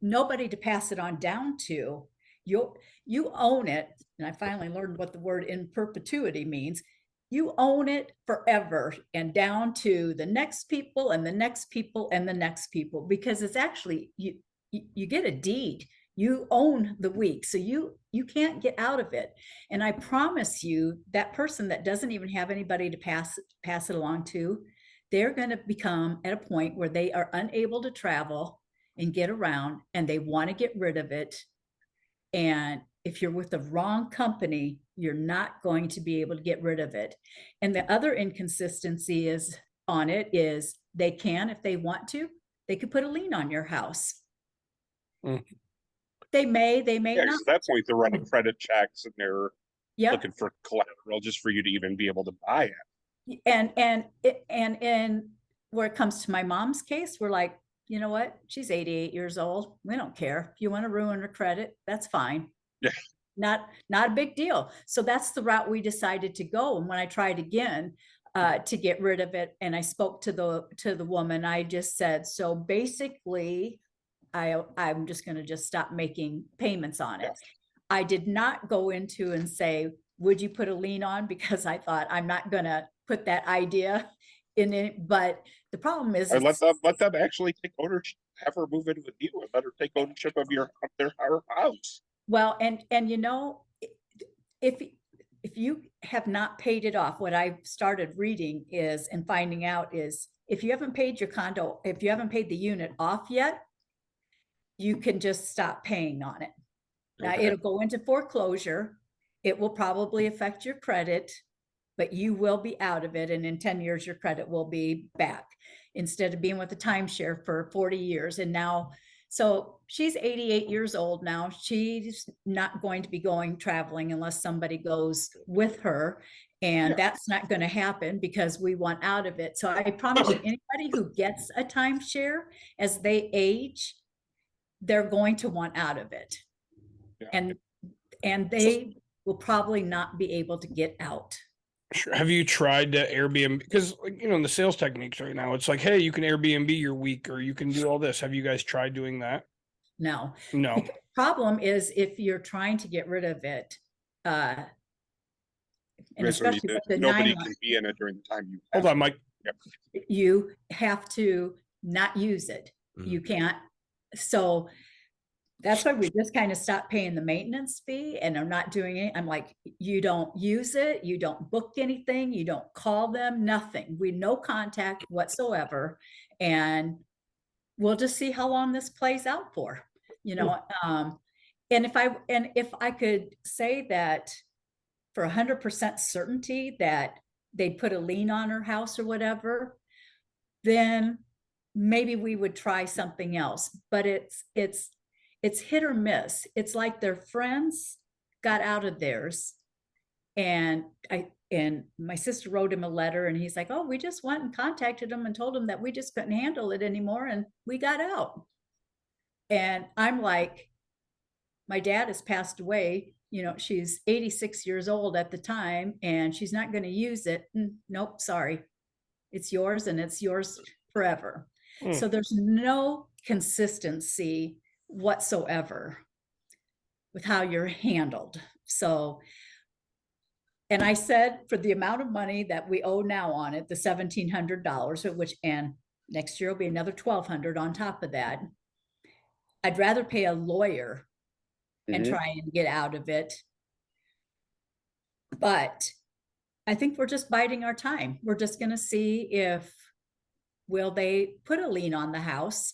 G: nobody to pass it on down to, you own it. And I finally learned what the word in perpetuity means. You own it forever and down to the next people and the next people and the next people, because it's actually, you get a deed. You own the week, so you can't get out of it. And I promise you, that person that doesn't even have anybody to pass it along to, they're going to become at a point where they are unable to travel and get around, and they want to get rid of it. And if you're with the wrong company, you're not going to be able to get rid of it. And the other inconsistency is they can, if they want to, they could put a lien on your house. They may
F: Yeah,
G: not.
F: at that point they're running credit checks and they're
G: Yep.
F: looking for collateral just for you to even be able to buy it.
G: And where it comes to my mom's case, we're like, you know what? She's 88 years old. We don't care. If you want to ruin her credit, that's fine.
F: Yeah.
G: Not a big deal. So that's the route we decided to go. And when I tried again to get rid of it, and I spoke to the woman, I just said, so basically, I'm just going to just stop making payments on it.
F: Yes.
G: I did not go into and say, would you put a lien on? Because I thought I'm not going to put that idea in it. But the problem is,
F: Or let them actually take ownership, have her move in with you and let her take ownership of their house.
G: well, and you know, if you have not paid it off, what I've started reading is and finding out is, if you haven't paid your condo, if you haven't paid the unit off yet, you can just stop paying on it. Now it'll go into foreclosure. It will probably affect your credit, but you will be out of it. And in 10 years, your credit will be back, instead of being with a timeshare for 40 years. And now, so she's 88 years old now. She's not going to be going traveling unless somebody goes with her. And that's not going to happen because we want out of it. So I promise you, anybody who gets a timeshare as they age, they're going to want out of it.
F: Yeah.
G: And they will probably not be able to get out.
E: Sure. Have you tried to Airbnb? Because, you know, in the sales techniques right now, it's like, hey, you can Airbnb your week, or you can do all this. Have you guys tried doing that?
G: No.
E: No.
G: The problem is if you're trying to get rid of it, and especially with the
F: nobody
G: 9
F: can
G: months,
F: be in it during the time you
E: Hold on, Mike.
G: you have to not use it. You can't. So That's why we just kind of stopped paying the maintenance fee and are not doing it. I'm like, you don't use it, you don't book anything, you don't call them, nothing. We no contact whatsoever. And we'll just see how long this plays out for, you know. And if I could say that for 100% certainty that they'd put a lien on her house or whatever, then maybe we would try something else. But it's hit or miss. It's like their friends got out of theirs. And my sister wrote him a letter and he's like, oh, we just went and contacted him and told him that we just couldn't handle it anymore. And we got out. And I'm like, my dad has passed away. You know, she's 86 years old at the time and she's not going to use it. Nope, sorry. It's yours and it's yours forever. So there's no consistency whatsoever with how you're handled. So, and I said for the amount of money that we owe now on it, the $1,700, which, and next year will be another $1,200 on top of that. I'd rather pay a lawyer and try and get out of it. But I think we're just biding our time. We're just going to see if, will they put a lien on the house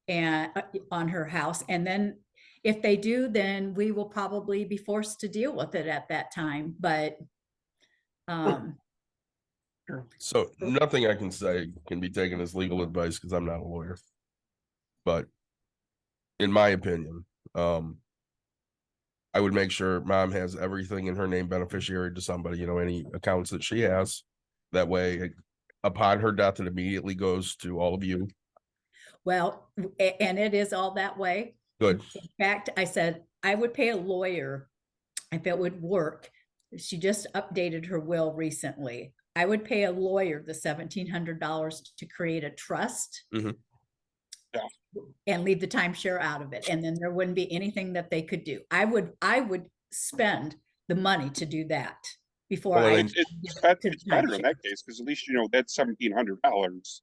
G: and on her house. And then if they do, then we will probably be forced to deal with it at that time. But
D: So nothing I can say can be taken as legal advice because I'm not a lawyer. But in my opinion, I would make sure mom has everything in her name beneficiary to somebody, you know, any accounts that she has. That way, upon her death, it immediately goes to all of you.
G: well, and it is all that way.
D: Good.
G: In fact, I said I would pay a lawyer if it would work. She just updated her will recently. I would pay a lawyer the $1,700 to create a trust and leave the timeshare out of it. And then there wouldn't be anything that they could do. I would spend the money to do that before
D: Well,
F: It's better in that case, because at least, you know, that $1,700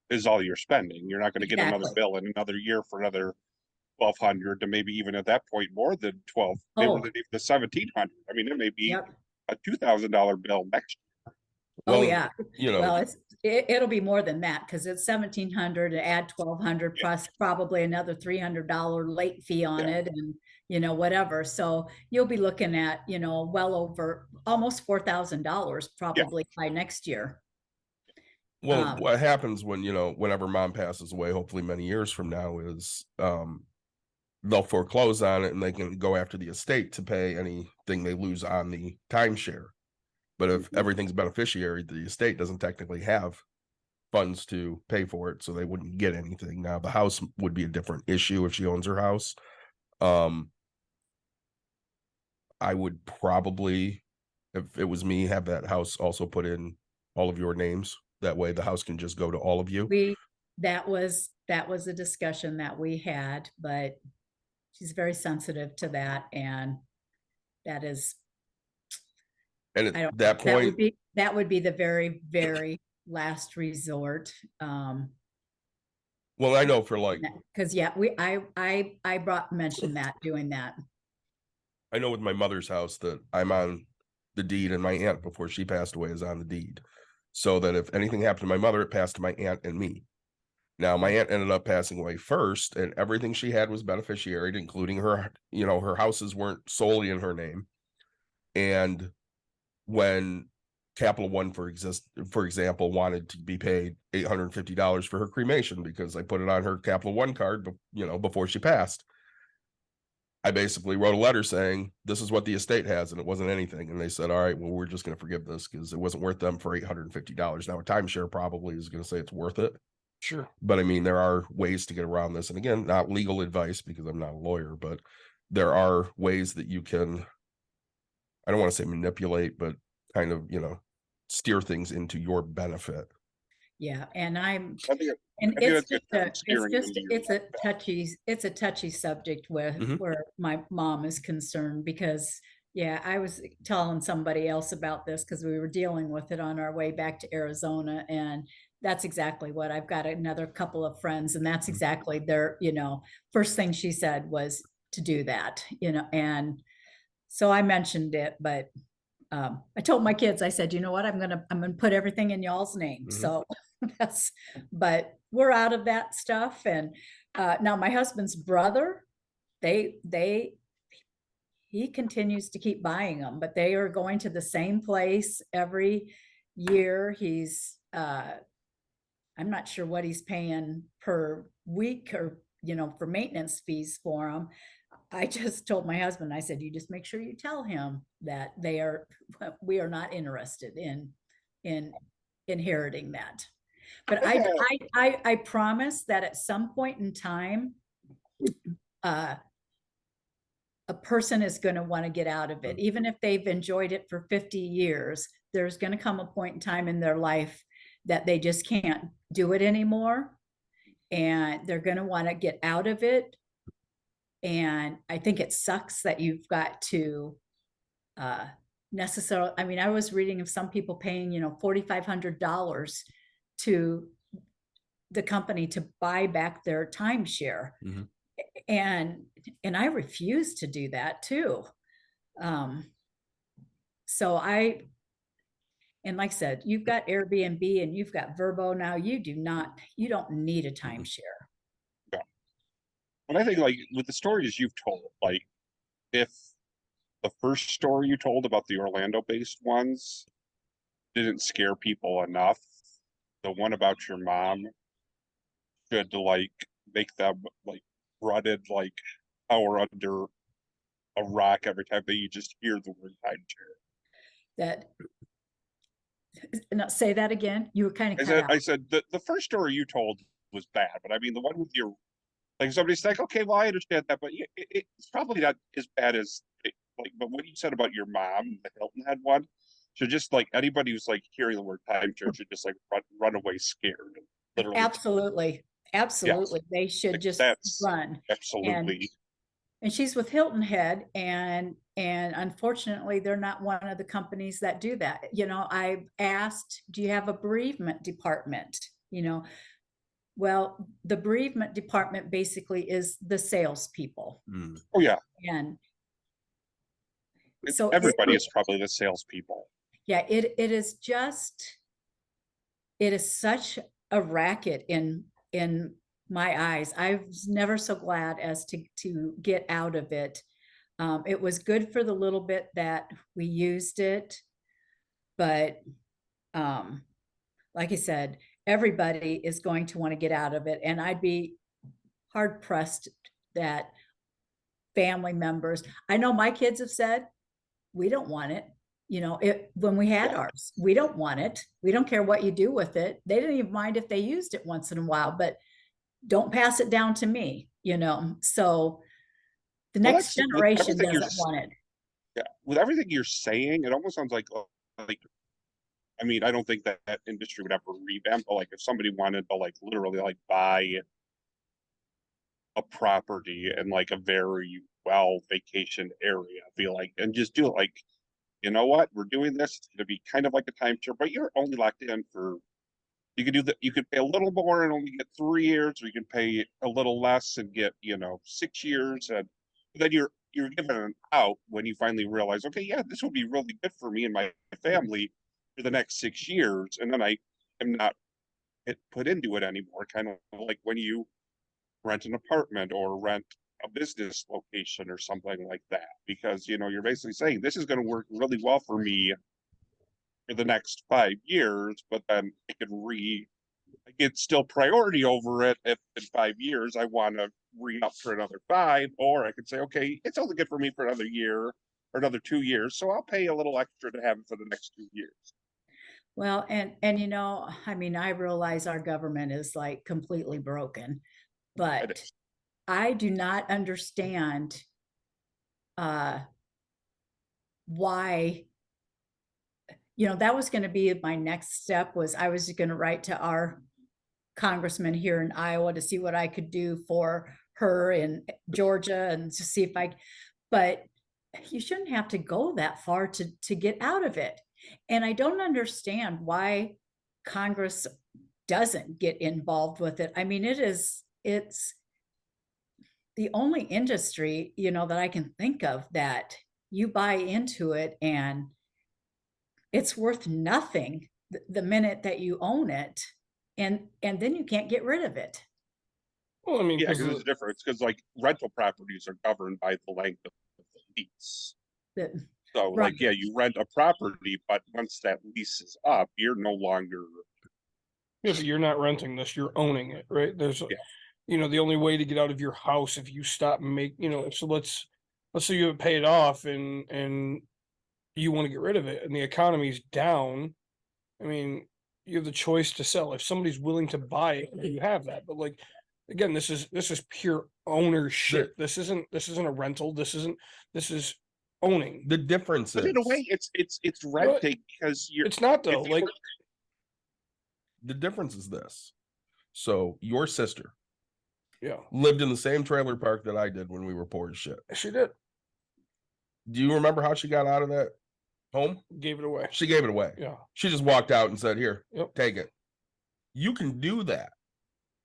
F: is all you're spending. You're not going to get another
G: Exactly.
F: bill in another year for another 1,200 to maybe even at that point more than 12, maybe
G: Oh.
F: than even the 1,700. I mean, it may be
G: Yep.
F: a $2,000 bill next year.
G: Oh,
D: Well,
G: yeah.
D: you know,
G: Well, it'll be more than that because it's 1,700 and add 1,200 plus probably another $300 late fee on it and, you know, whatever. So you'll be looking at, you know, well over almost $4,000 probably by next year.
D: well, what happens when, you know, whenever mom passes away, hopefully many years from now, is they'll foreclose on it and they can go after the estate to pay anything they lose on the timeshare. But if everything's beneficiary, the estate doesn't technically have funds to pay for it, so they wouldn't get anything. Now, the house would be a different issue if she owns her house. I would probably, if it was me, have that house also put in all of your names. That way the house can just go to all of you.
G: That was a discussion that we had, but she's very sensitive to that. And that is,
D: And
G: I don't,
D: at that point,
G: that would be the very, very last resort.
D: well, I know for like,
G: Because I mentioned that doing that.
D: I know with my mother's house that I'm on the deed and my aunt before she passed away is on the deed. So that if anything happened to my mother, it passed to my aunt and me. Now, my aunt ended up passing away first and everything she had was beneficiaried, including her, you know, her houses weren't solely in her name. And when Capital One, for example, wanted to be paid $850 for her cremation because I put it on her Capital One card, you know, before she passed. I basically wrote a letter saying, this is what the estate has, and it wasn't anything. And they said, all right, well, we're just going to forgive this because it wasn't worth them for $850. Now, a timeshare probably is going to say it's worth it.
E: Sure.
D: But I mean, there are ways to get around this. And again, not legal advice because I'm not a lawyer, but there are ways that you can, I don't want to say manipulate, but kind of, you know, steer things into your benefit.
G: Yeah. And it's a touchy subject with where my mom is concerned because I was telling somebody else about this because we were dealing with it on our way back to Arizona. And That's exactly what I've got another couple of friends, and that's exactly their, first thing she said was to do that, and so I mentioned it, but I told my kids, I said, you know what, I'm gonna put everything in y'all's name. So but we're out of that stuff. And now my husband's brother, he continues to keep buying them, but they are going to the same place every year. He's I'm not sure what he's paying per week or, for maintenance fees for them. I just told my husband, I said, you just make sure you tell him that we are not interested in inheriting that. But I promise that at some point in time, a person is going to want to get out of it. Even if they've enjoyed it for 50 years, there's going to come a point in time in their life that they just can't do it anymore. And they're going to want to get out of it. And I think it sucks that you've got to necessarily, I mean, I was reading of some people paying, $4,500 to the company to buy back their timeshare. And I refuse to do that too. So and like I said, you've got Airbnb and you've got Verbo now. You don't need a timeshare.
F: Yeah. And I think like with the stories you've told, like if the first story you told about the Orlando-based ones didn't scare people enough, the one about your mom should like make them like rutted like power under a rock every time that you just hear the word timeshare.
G: Now say that again. You were kind of
F: I said the first story you told was bad, but I mean the one with your like somebody's like, okay, well I understand that, but it's probably not as bad as but what you said about your mom, the Hilton Head one, should just like anybody who's like hearing the word timeshare should just like run away scared. Literally.
G: Absolutely. Absolutely. Yes. They should just run.
F: Absolutely.
G: And she's with Hilton Head, and unfortunately they're not one of the companies that do that. I asked, do you have a bereavement department? Well, the bereavement department basically is the salespeople.
F: Oh yeah.
G: And so
F: everybody is probably the salespeople.
G: Yeah, it is such a racket in my eyes. I was never so glad as to get out of it. It was good for the little bit that we used it, but like I said, everybody is going to want to get out of it, and I'd be hard pressed that family members. I know my kids have said, we don't want it. When we had ours, we don't want it. We don't care what you do with it. They didn't even mind if they used it once in a while, but don't pass it down to me, so the next generation doesn't want it.
F: Yeah. With everything you're saying, it almost sounds like, I mean, I don't think that industry would ever revamp, but like if somebody wanted to like literally like buy a property in like a very well vacationed area, feel like, and just do it like, you know what, we're doing this, it's gonna be kind of like a timeshare, but you're only locked in for, you could do that, you could pay a little more and only get 3 years, or you can pay a little less and get 6 years, and then you're given an out when you finally realize, okay, yeah, this would be really good for me and my family for the next 6 years, and then I am not put into it anymore. Kind of like when you rent an apartment or rent a business location or something like that, because you're basically saying this is going to work really well for me for the next 5 years, but then I get still priority over it if in 5 years I want to re-up for another 5, or I could say, okay, it's only good for me for another year or another 2 years, so I'll pay a little extra to have it for the next 2 years.
G: Well, and I mean, I realize our government is like completely broken, but I do not understand why, that was going to be my next step. Was I was going to write to our congressman here in Iowa to see what I could do for her in Georgia and to see if but you shouldn't have to go that far to get out of it. And I don't understand why Congress doesn't get involved with it. I mean, it's the only industry, that I can think of that you buy into it and it's worth nothing the minute that you own it, and then you can't get rid of it.
E: Well, I mean,
F: Yeah,
E: 'cause
F: because there's a difference, because like rental properties are governed by the length of the lease.
G: The-
F: So
G: Right.
F: like, yeah, you rent a property, but once that lease is up, you're no longer,
E: yeah, but you're not renting this, you're owning it, right? There's,
F: Yeah.
E: The only way to get out of your house if you stop and make, so let's say you have it paid off and you want to get rid of it and the economy's down. I mean, you have the choice to sell. If somebody's willing to buy it, you have that. But like, again, this is pure ownership. This isn't a rental. This is owning.
D: The difference
F: but
D: is
F: in a way, it's renting because you're.
E: It's not though.
F: if
E: Like,
D: the difference is this. So your sister
E: yeah,
D: lived in the same trailer park that I did when we were poor as shit.
E: she did.
D: Do you remember how she got out of that home?
E: Gave it away.
D: She gave it away.
E: Yeah.
D: She just walked out and said, "Here,
E: Yep.
D: take it." You can do that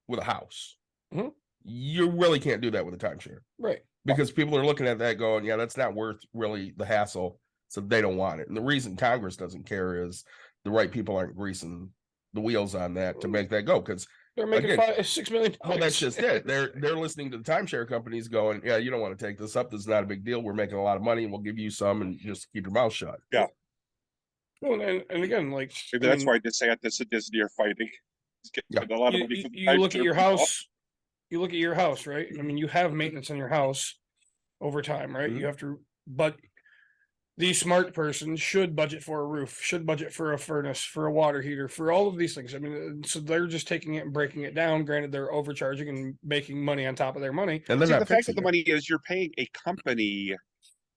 D: with a house.
E: Mhm.
D: You really can't do that with a timeshare
E: Right.
D: because people are looking at that going, "Yeah, that's not worth really the hassle." So they don't want it. And the reason Congress doesn't care is the right people aren't greasing the wheels on that to make that go. Because
E: They're making
D: Again,
E: $6 million.
D: well, that's just it. They're listening to the timeshare companies going, "Yeah, you don't want to take this up. This is not a big deal. We're making a lot of money, and we'll give you some, and just keep your mouth shut."
E: Well, and again, like,
F: Maybe that's why DeSantis and Disney are fighting. He's getting a lot of money
E: you,
F: from the
E: you look at
F: timeshare
E: your
F: people.
E: house. You look at your house, right? I mean, you have maintenance on your house over time, right?
D: Mhm.
E: You have to, but the smart person should budget for a roof, should budget for a furnace, for a water heater, for all of these things. I mean, so they're just taking it and breaking it down. Granted, they're overcharging and making money on top of their money.
D: And then
F: See,
D: not
F: the fact
D: fixing
F: of the
D: it.
F: money is you're paying a company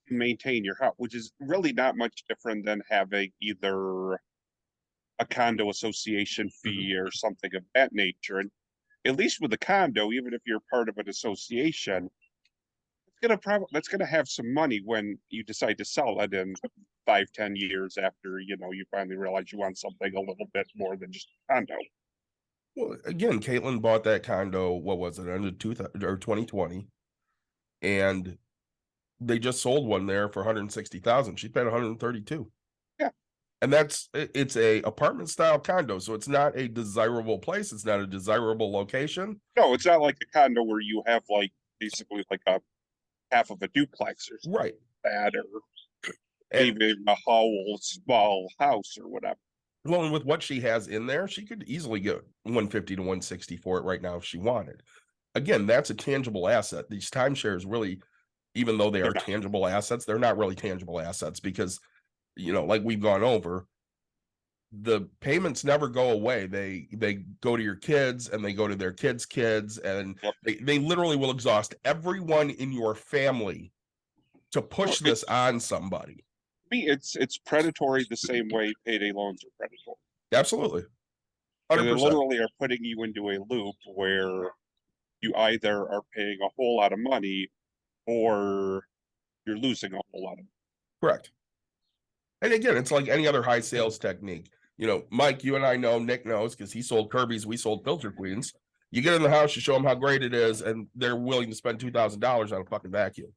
F: to maintain your house, which is really not much different than having either a condo association fee or something of that nature. And at least with a condo, even if you're part of an association, that's gonna have some money when you decide to sell it in 5-10 years after you finally realize you want something a little bit more than just a condo.
D: Well, again, Caitlin bought that condo. What was it, under 2020, and they just sold one there for 160,000. She paid 132.
F: Yeah.
D: And it's a apartment style condo, so it's not a desirable place. It's not a desirable location.
F: No, it's not like a condo where you have like basically like a half of a duplex or something
D: Right.
F: like that, or
D: And
F: even a whole small house or whatever.
D: well, and with what she has in there, she could easily get 150 to 160 for it right now if she wanted. Again, that's a tangible asset. These timeshares really, even though they are
F: They're not.
D: tangible assets, they're not really tangible assets because, like we've gone over, the payments never go away. They go to your kids and they go to their kids' kids, and
F: Yep.
D: they literally will exhaust everyone in your family to push this on somebody.
F: Me, it's predatory the same way payday loans are predatory.
D: Absolutely.
F: And they
D: 100%.
F: literally are putting you into a loop where you either are paying a whole lot of money or you're losing a whole lot of money.
D: Correct. And again, it's like any other high sales technique. Mike, you and I know, Nick knows because he sold Kirby's, we sold Filter Queens. You get in the house, you show them how great it is, and they're willing to spend $2,000 on a fucking vacuum.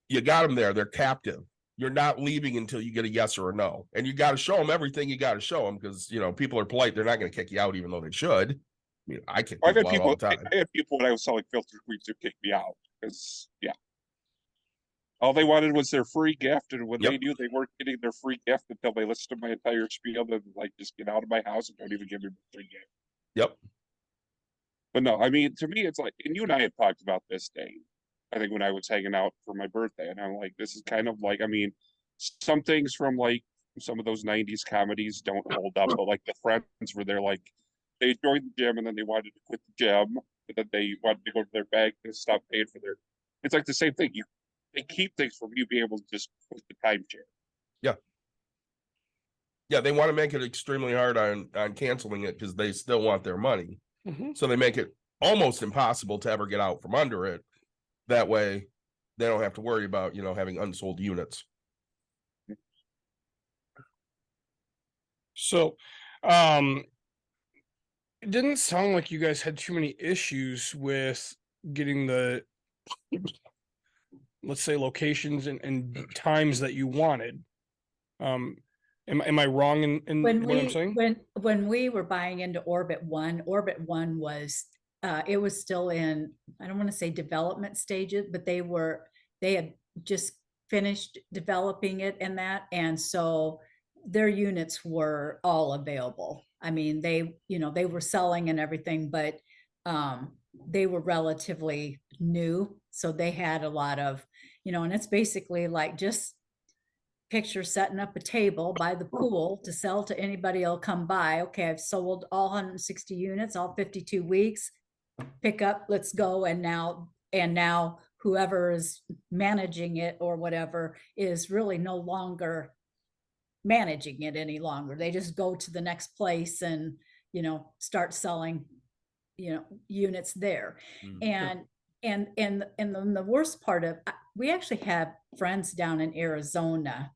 D: You got them there, they're captive. You're not leaving until you get a yes or a no. And you got to show them everything you got to show them because, people are polite. They're not going to kick you out, even though they should. I mean, I kick
F: I've had
D: people out all
F: people.
D: the time.
F: I had people when I was selling Filter Queens who kicked me out because all they wanted was their free gift, and when
D: Yep.
F: they knew they weren't getting their free gift until they listened to my entire spiel, then like just get out of my house and don't even give me the free gift.
D: Yep.
F: But no, I mean, to me, it's like, and you and I had talked about this day, I think when I was hanging out for my birthday, and I'm like, this is kind of like, I mean, some things from like some of those 90s comedies don't hold up, but like the friends where they're like, they joined the gym and then they wanted to quit the gym, but then they wanted to go to their bank and stop paying for their, it's like the same thing. They keep things from you being able to just put the timeshare.
D: Yeah, they want to make it extremely hard on canceling it because they still want their money.
E: Mhm.
D: So they make it almost impossible to ever get out from under it. That way they don't have to worry about, having unsold units.
E: So, It didn't sound like you guys had too many issues with getting the, let's say, locations and times that you wanted. Am I wrong in
G: When
E: what I'm
G: we,
E: saying?
G: when we were buying into Orbit One was, it was still in, I don't want to say development stages, but they had just finished developing it and that, and so their units were all available. I mean, they were selling and everything, but they were relatively new, so they had a lot of, and it's basically like just picture setting up a table by the pool to sell to anybody who'll come by. Okay, I've sold all 160 units, all 52 weeks. Pick up, let's go. And now whoever is managing it or whatever is really no longer managing it any longer. They just go to the next place and, start selling, units there. And then the worst part of, we actually have friends down in Arizona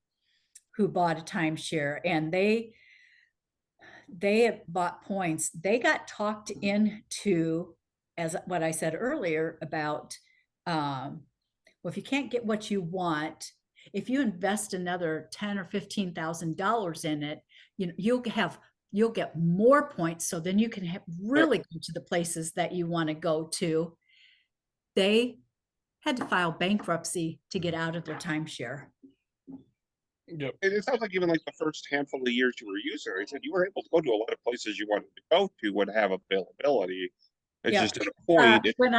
G: who bought a timeshare, and they have bought points. They got talked into, as what I said earlier about, well, if you can't get what you want, if you invest another $10,000 or $15,000 in it, you'll get more points. So then you can really go to the places that you want to go to. They had to file bankruptcy to get out of their timeshare.
E: Yep.
F: It sounds like even like the first handful of years you were using it, I said you were able to go to a lot of places you wanted to go to would have availability. It's
G: Yeah.
F: just at a point.
G: When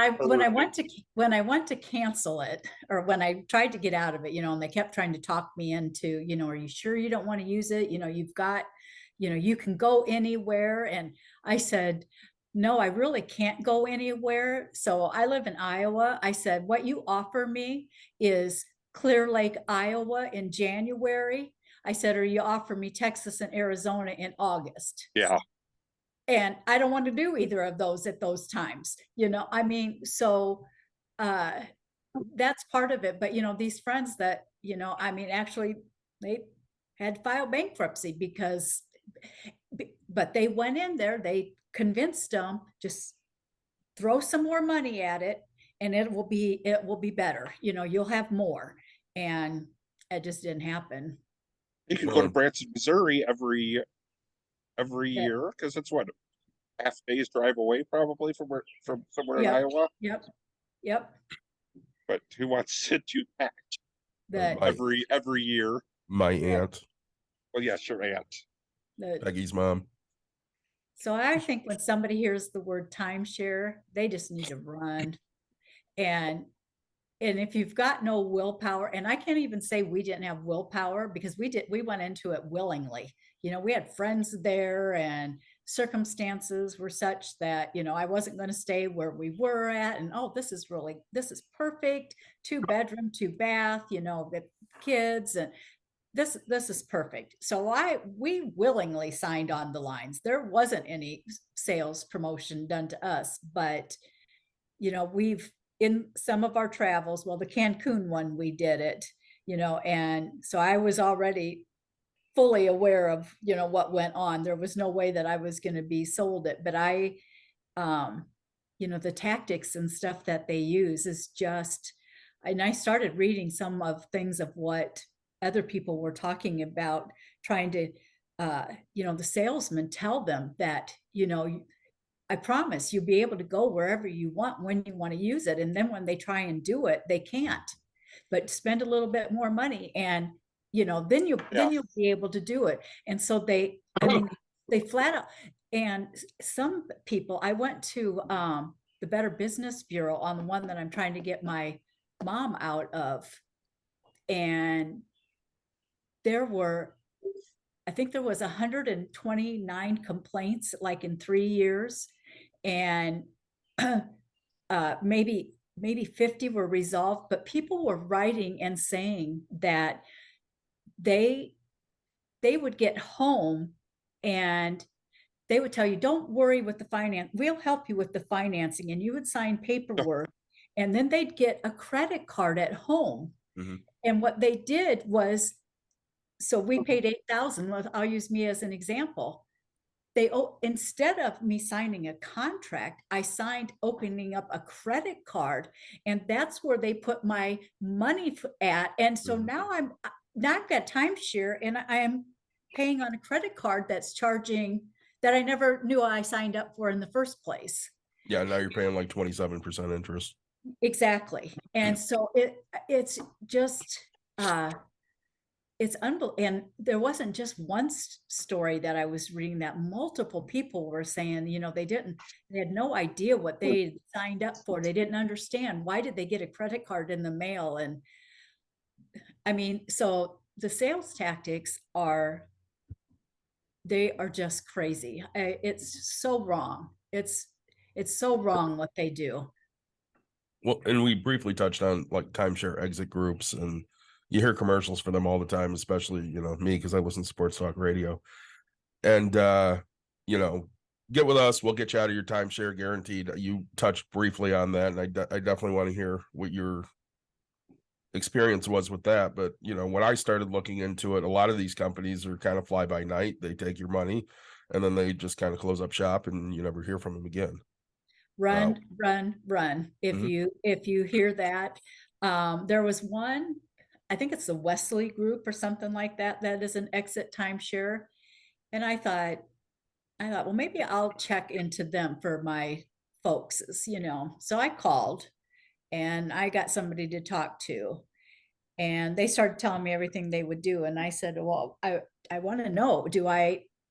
G: I went to cancel it, or when I tried to get out of it, and they kept trying to talk me into, are you sure you don't want to use it? You've got, you can go anywhere. And I said, no, I really can't go anywhere. So I live in Iowa. I said, what you offer me is Clear Lake, Iowa in January. I said, or you offer me Texas and Arizona in August.
F: Yeah.
G: And I don't want to do either of those at those times, I mean, so that's part of it. But, these friends that, I mean, actually they had filed bankruptcy because, but they went in there, they convinced them, just throw some more money at it and it will be better. You'll have more. And it just didn't happen.
F: You could go to Branson, Missouri every year, because it's what, half day's drive away probably from somewhere in Iowa.
G: Yep.
F: But who wants to do that every year?
D: My aunt.
F: Well, yes, your aunt.
D: Peggy's mom.
G: So I think when somebody hears the word timeshare, they just need to run. And if you've got no willpower, and I can't even say we didn't have willpower, because we went into it willingly. We had friends there, and circumstances were such that, I wasn't going to stay where we were at. And, oh, this is perfect. 2-bedroom, 2-bath, with kids, and this is perfect. So we willingly signed on the lines. There wasn't any sales promotion done to us, but, we've, in some of our travels, well, the Cancun one, we did it, and so I was already fully aware of, what went on. There was no way that I was going to be sold it, but the tactics and stuff that they use is just, and I started reading some of things of what other people were talking about, trying to, the salesmen tell them that, I promise you'll be able to go wherever you want when you want to use it. And then when they try and do it, they can't. But spend a little bit more money, and then you'll be able to do it. And so they flat out. And some people, I went to the Better Business Bureau on the one that I'm trying to get my mom out of, and I think there was 129 complaints, like in 3 years, and maybe 50 were resolved, but people were writing and saying that they would get home and they would tell you, don't worry with the finance, we'll help you with the financing, and you would sign paperwork, and then they'd get a credit card at home.
D: Mhm.
G: And what they did was, so we paid $8,000. I'll use me as an example. instead of me signing a contract, I signed opening up a credit card, and that's where they put my money at. And so now I've got timeshare, and I am paying on a credit card that's charging that I never knew I signed up for in the first place.
D: Yeah, now you're paying like 27% interest.
G: Exactly. And so it's just it's unbelievable. And there wasn't just one story that I was reading, that multiple people were saying, they had no idea what they signed up for. They didn't understand, why did they get a credit card in the mail? And I mean, so the sales tactics they are just crazy. It's so wrong. It's so wrong what they do.
D: Well, and we briefly touched on like timeshare exit groups, and you hear commercials for them all the time, especially, me, because I listen to sports talk radio. And, get with us. We'll get you out of your timeshare guaranteed. You touched briefly on that, and I definitely want to hear what your experience was with that. But, when I started looking into it, a lot of these companies are kind of fly by night. They take your money and then they just kind of close up shop and you never hear from them again.
G: Run. If you hear that, there was one, I think it's the Wesley Group or something like that, that is an exit timeshare. And I thought, well, maybe I'll check into them for my folks, So I called and I got somebody to talk to, and they started telling me everything they would do. And I said, well, I want to know,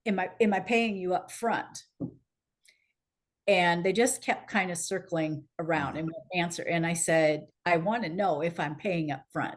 G: am I paying you up front? And they just kept kind of circling around and won't answer. And I said, I want to know if I'm paying up front,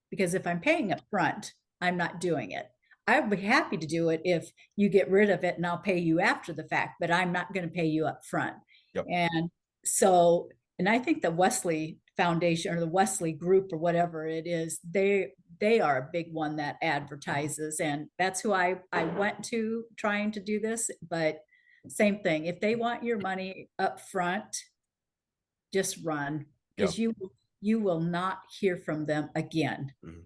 G: because if I'm paying up front, I'm not doing it. I'd be happy to do it if you get rid of it and I'll pay you after the fact, but I'm not going to pay you up front.
D: Yep.
G: And so, and I think the Wesley Foundation or the Wesley Group or whatever it is, they are a big one that advertises. And that's who I went to trying to do this. But same thing, if they want your money up front, just run, because you will not hear from them again.
D: Mm-hmm.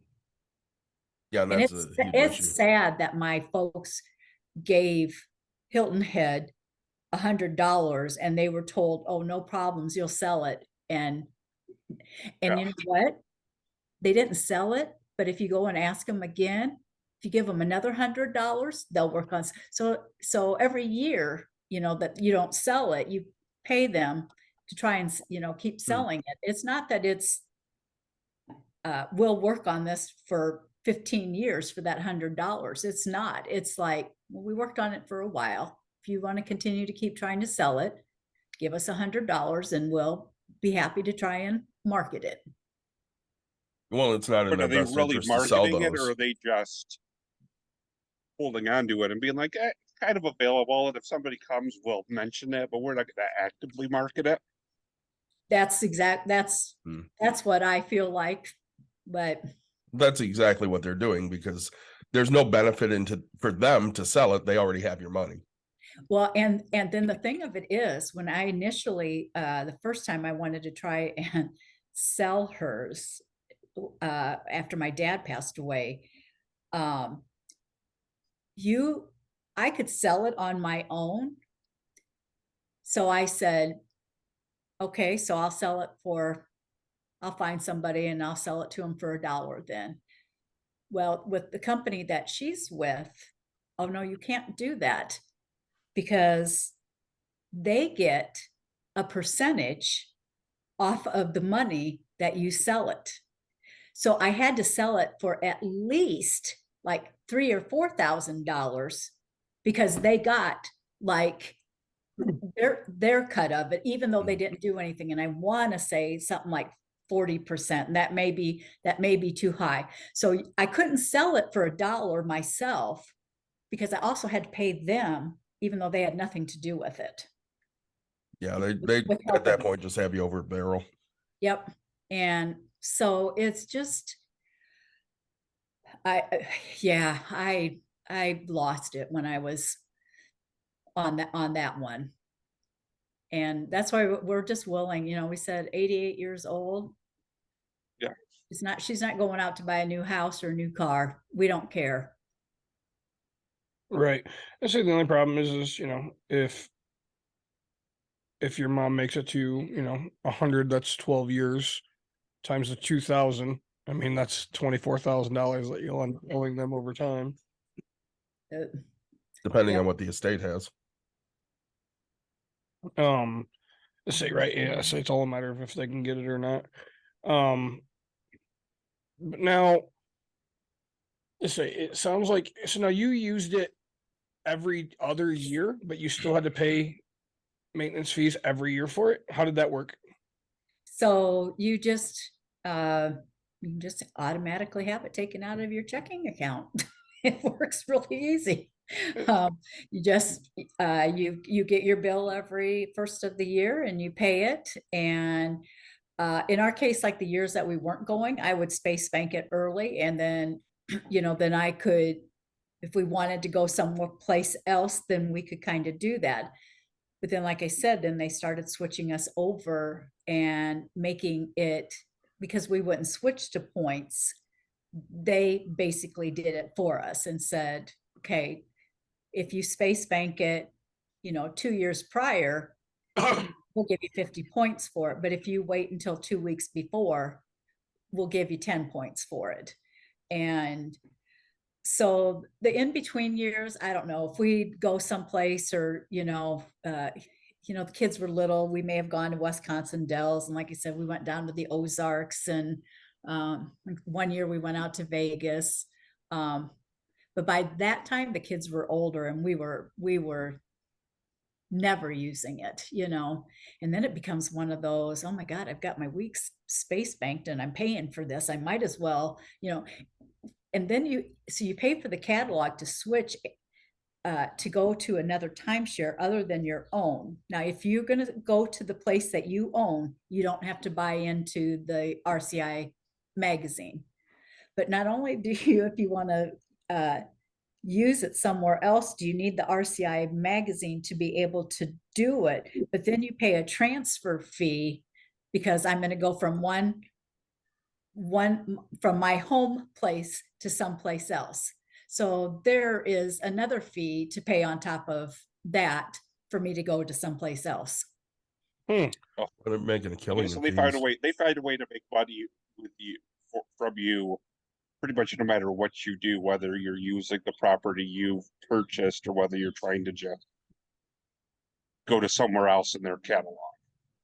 D: Yeah, and
G: And
D: that's
G: it's sad that my folks gave Hilton Head $100 and they were told, oh, no problems, you'll sell it. And you know what? They didn't sell it, but if you go and ask them again, if you give them another $100, they'll work on. So every year, that you don't sell it, you pay them to try and, keep selling it. It's not that it's, we'll work on this for 15 years for that $100. It's not. It's like, well, we worked on it for a while. If you want to continue to keep trying to sell it, give us $100 and we'll be happy to try and market it.
D: Well, it's not in their best interest to sell
F: marketing it,
D: those.
F: or are they just holding on to it and being like, it's kind of available, and if somebody comes, we'll mention it, but we're not going to actively market it?
G: That's what I feel like, but
D: that's exactly what they're doing, because there's no benefit for them to sell it. They already have your money.
G: Well, and then the thing of it is, when I initially, the first time I wanted to try and sell hers, after my dad passed away, I could sell it on my own. So I said, okay, so I'll find somebody and I'll sell it to them for $1 then. Well, with the company that she's with, oh no, you can't do that, because they get a percentage off of the money that you sell it. So I had to sell it for at least like $3,000 or $4,000, because they got like their cut of it, even though they didn't do anything. And I want to say something like 40%. And that may be too high. So I couldn't sell it for $1 myself, because I also had to pay them, even though they had nothing to do with it.
D: Yeah, they at that point just have you over a barrel.
G: Yep. And so it's just, I lost it when I was on that one. And that's why we're just willing, we said 88 years old.
F: Yeah.
G: She's not going out to buy a new house or a new car. We don't care.
E: Right. I say the only problem is, if your mom makes it to, 100, that's 12 years times the 2,000. I mean, that's $24,000 that you'll end up owing them over time.
G: Uh,
D: Depending
G: Yep.
D: on what the estate has.
E: Let's say, right. Yeah. So it's all a matter of if they can get it or not. But now, let's say it sounds like, so now you used it every other year, but you still had to pay maintenance fees every year for it. How did that work?
G: So you can just automatically have it taken out of your checking account. It works really easy. You just you get your bill every first of the year and you pay it. And in our case, like the years that we weren't going, I would space bank it early, and then then I could, if we wanted to go somewhere place else, then we could kind of do that. But then, like I said, then they started switching us over and making it, because we wouldn't switch to points, they basically did it for us and said, okay, if you space bank it, 2 years prior, we'll give you 50 points for it. But if you wait until 2 weeks before, we'll give you 10 points for it. And so the in between years, I don't know if we go someplace, or the kids were little, we may have gone to Wisconsin Dells, and like I said, we went down to the Ozarks, and one year we went out to Vegas. But by that time the kids were older, and we were never using it, and then it becomes one of those, oh my God, I've got my weeks space banked and I'm paying for this, I might as well, and then you pay for the catalog to switch to go to another timeshare other than your own. Now, if you're going to go to the place that you own, you don't have to buy into the RCI magazine. But not only do you, if you want to use it somewhere else, do you need the RCI magazine to be able to do it, but then you pay a transfer fee, because I'm going to go from one from my home place to someplace else. So there is another fee to pay on top of that for me to go to someplace else.
D: But I'm making a killing.
F: So they find a way. They find a way to make money with you from you, pretty much no matter what you do, whether you're using the property you've purchased or whether you're trying to just go to somewhere else in their catalog.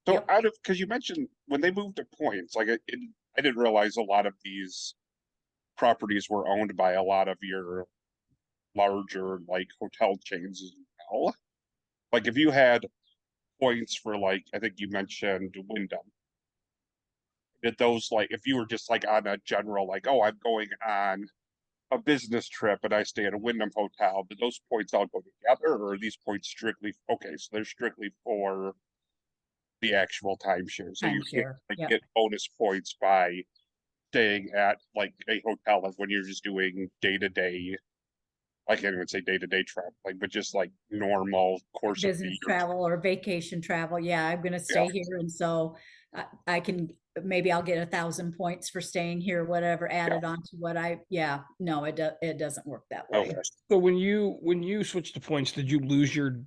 F: So
G: Yep.
F: out of, because you mentioned when they moved to points, like I didn't realize a lot of these properties were owned by a lot of your larger like hotel chains as well. Like if you had points for, like, I think you mentioned Wyndham, did those, like, if you were just like on a general, like, oh, I'm going on a business trip and I stay at a Wyndham hotel, did those points all go together, or are these points strictly, okay, so they're strictly for the actual timeshare? So you
G: Timeshare,
F: like,
G: yep.
F: get bonus points by staying at like a hotel, like when you're just doing day-to-day, I can't even say day-to-day traveling, but just like normal course of the
G: Business
F: year.
G: travel or vacation travel. Yeah, I'm going to stay here. And so I can, maybe I'll get 1,000 points for staying here, whatever, added on to what no, it doesn't work that way.
F: Okay.
E: So when you switched to points, did you lose your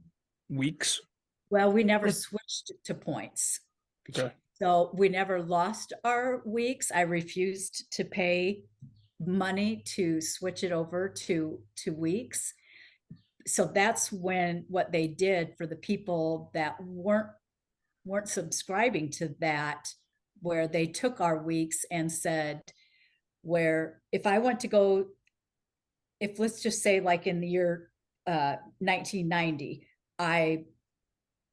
E: weeks?
G: Well, we never switched to points.
E: Okay.
G: So we never lost our weeks. I refused to pay money to switch it over to weeks. So that's when what they did for the people that weren't subscribing to that, where they took our weeks and said, where if I want to go, if let's just say like in the year 1990, I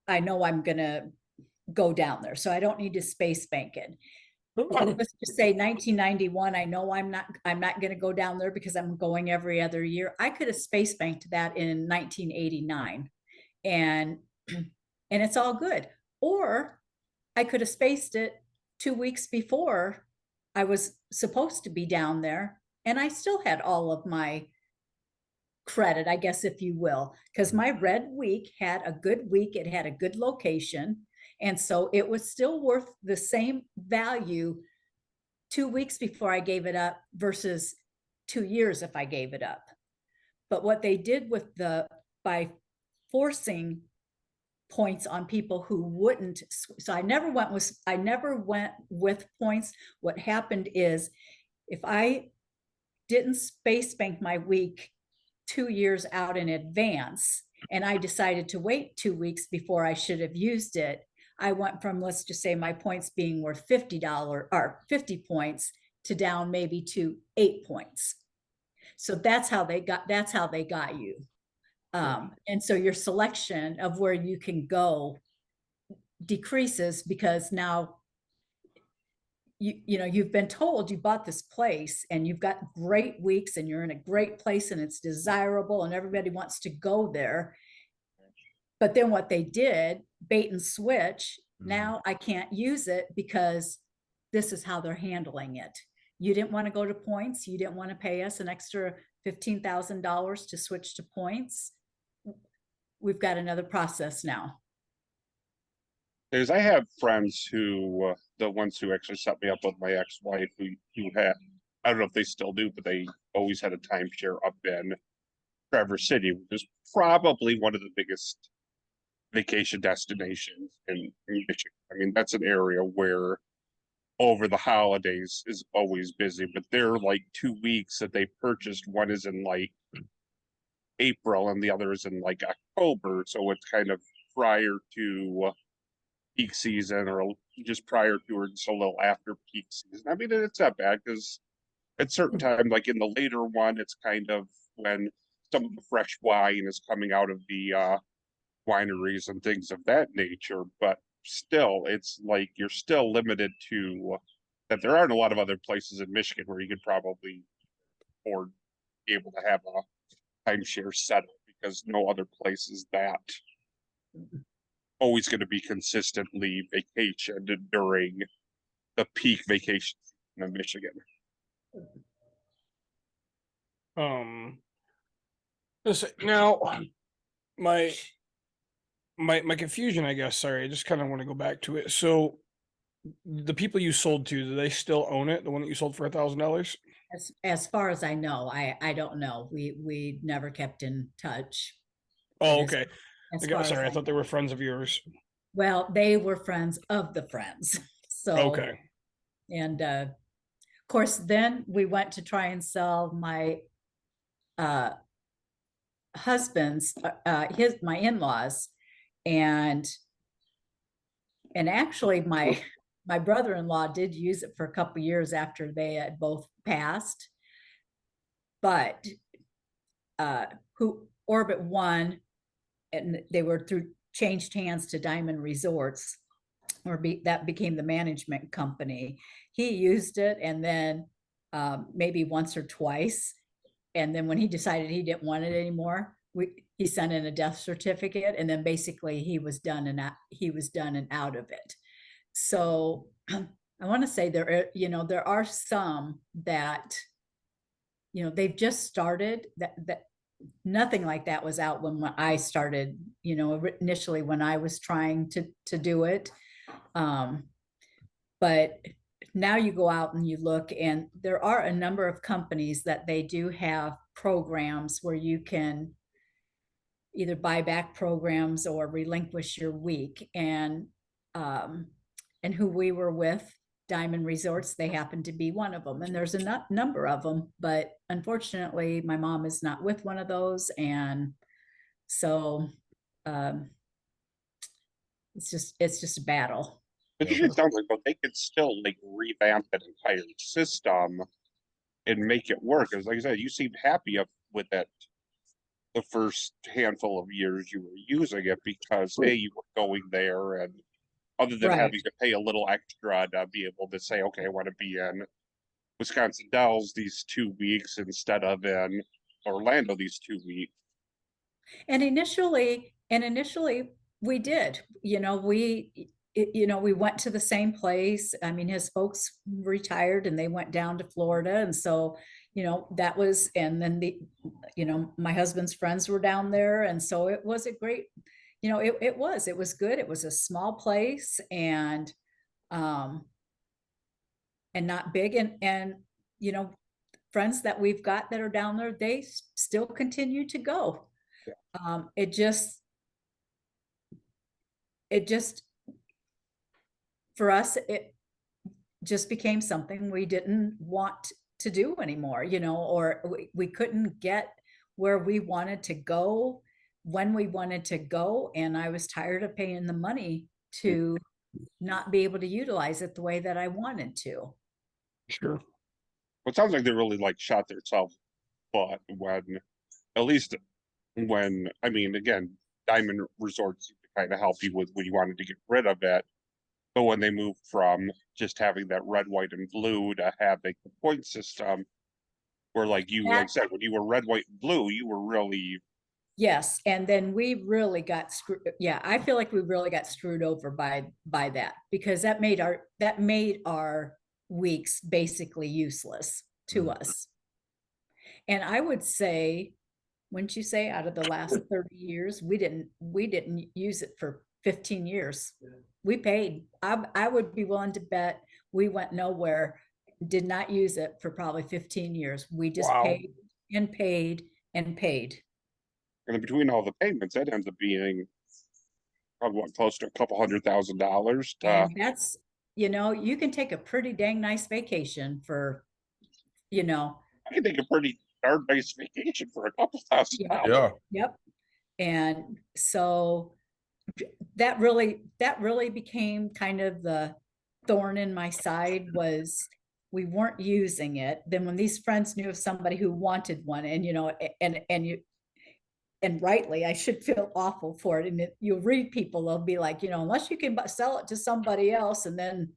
G: know I'm gonna go down there, so I don't need to space bank it. Let's just say 1991, I know I'm not going to go down there because I'm going every other year. I could have space banked that in 1989, and it's all good. Or I could have spaced it 2 weeks before I was supposed to be down there, and I still had all of my credit, I guess, if you will, because my red week had a good week. It had a good location. And so it was still worth the same value 2 weeks before I gave it up versus 2 years if I gave it up. But what they did by forcing points on people who wouldn't, so I never went with points. What happened is, if I didn't space bank my week 2 years out in advance, and I decided to wait 2 weeks before I should have used it, I went from, let's just say, my points being worth $50 or 50 points to down maybe to 8 points. So that's how they got you. And so your selection of where you can go decreases, because now you've been told you bought this place and you've got great weeks and you're in a great place and it's desirable and everybody wants to go there. But then what they did, bait and switch, now I can't use it because this is how they're handling it. You didn't want to go to points. You didn't want to pay us an extra $15,000 to switch to points. We've got another process now.
F: Because I have friends who, the ones who actually set me up with my ex-wife, who had, I don't know if they still do, but they always had a timeshare up in Traverse City, which is probably one of the biggest vacation destinations in Michigan. I mean, that's an area where over the holidays is always busy, but they're like 2 weeks that they purchased. One is in like April and the other is in like October. So it's kind of prior to peak season, or just prior to, or just a little after peak season. I mean, it's not bad, because at certain time, like in the later one, it's kind of when some of the fresh wine is coming out of the wineries and things of that nature. But still, it's like you're still limited to that. There aren't a lot of other places in Michigan where you could probably afford be able to have a timeshare setup, because no other place is that always going to be consistently vacationed during the peak vacation season in Michigan.
E: Now my confusion, I guess, sorry, I just kind of want to go back to it. So the people you sold to, do they still own it? The one that you sold for $1,000?
G: As far as I know, I don't know. We never kept in touch.
E: Oh,
G: As-
E: okay.
G: as far as
E: Sorry, I
G: I
E: thought they
G: know.
E: were friends of yours.
G: Well, they were friends of the friends. So,
E: Okay.
G: and of course, then we went to try and sell my husband's, my in-laws, and actually my brother-in-law did use it for a couple of years after they had both passed. But who Orbit One, and they were changed hands to Diamond Resorts, that became the management company. He used it, and then maybe once or twice, and then when he decided he didn't want it anymore, he sent in a death certificate, and then basically he was done and out of it. So I want to say there are some that they've just started, that nothing like that was out when I started, initially when I was trying to do it. But now you go out and you look, and there are a number of companies that they do have programs where you can either buy back programs or relinquish your week. And who we were with, Diamond Resorts, they happen to be one of them. And there's a number of them, but unfortunately my mom is not with one of those. And so it's just a battle.
F: But it sounds like, but they could still like revamp that entire system and make it work. Because like I said, you seemed happy with it the first handful of years you were using it, because hey, you were going there, and other than
G: Right.
F: having to pay a little extra to be able to say, okay, I want to be in Wisconsin Dells these 2 weeks instead of in Orlando these 2 weeks.
G: And initially we did, we went to the same place. I mean, his folks retired and they went down to Florida. And so, that was, and then my husband's friends were down there. And so it was a great, it was good. It was a small place, and not big. And friends that we've got that are down there, they still continue to go. It just, for us, it just became something we didn't want to do anymore, or we couldn't get where we wanted to go when we wanted to go. And I was tired of paying the money to not be able to utilize it the way that I wanted to.
E: Sure.
F: Well, it sounds like they really like shot themselves, but at least when, I mean, again, Diamond Resorts kind of help you with when you wanted to get rid of it. But when they moved from just having that red, white, and blue to having the point system, where like I said, when you were red, white, and blue, you were really.
G: Yes, and then we really got screwed. Yeah, I feel like we really got screwed over by that, because that made our weeks basically useless to us. And I would say, wouldn't you say, out of the last 30 years, we didn't use it for 15 years. We paid. I would be willing to bet we went nowhere, did not use it for probably 15 years. We just paid and paid and paid.
F: And between all the payments, that ends up being probably close to $200,000.
G: And that's, you can take a pretty dang nice vacation for,
F: I can take a pretty darn nice vacation for $2,000.
D: Yeah.
G: Yep. And so that really became kind of the thorn in my side, was we weren't using it. Then when these friends knew of somebody who wanted one, and and rightly, I should feel awful for it. And you'll read people, they'll be like, unless you can sell it to somebody else and then,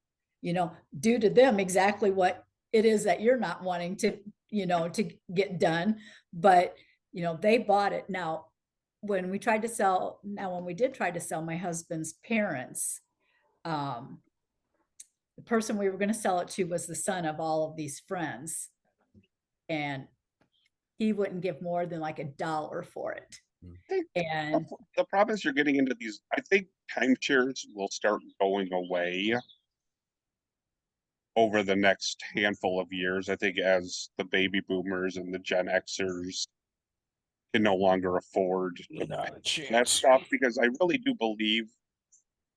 G: do to them exactly what it is that you're not wanting to, to get done. But, they bought it. Now, when we did try to sell my husband's parents, the person we were going to sell it to was the son of all of these friends. And he wouldn't give more than like $1 for it. And
F: the problem is you're getting into these, I think timeshares will start going away over the next handful of years. I think as the baby boomers and the Gen Xers can no longer afford that stuff, because I really do believe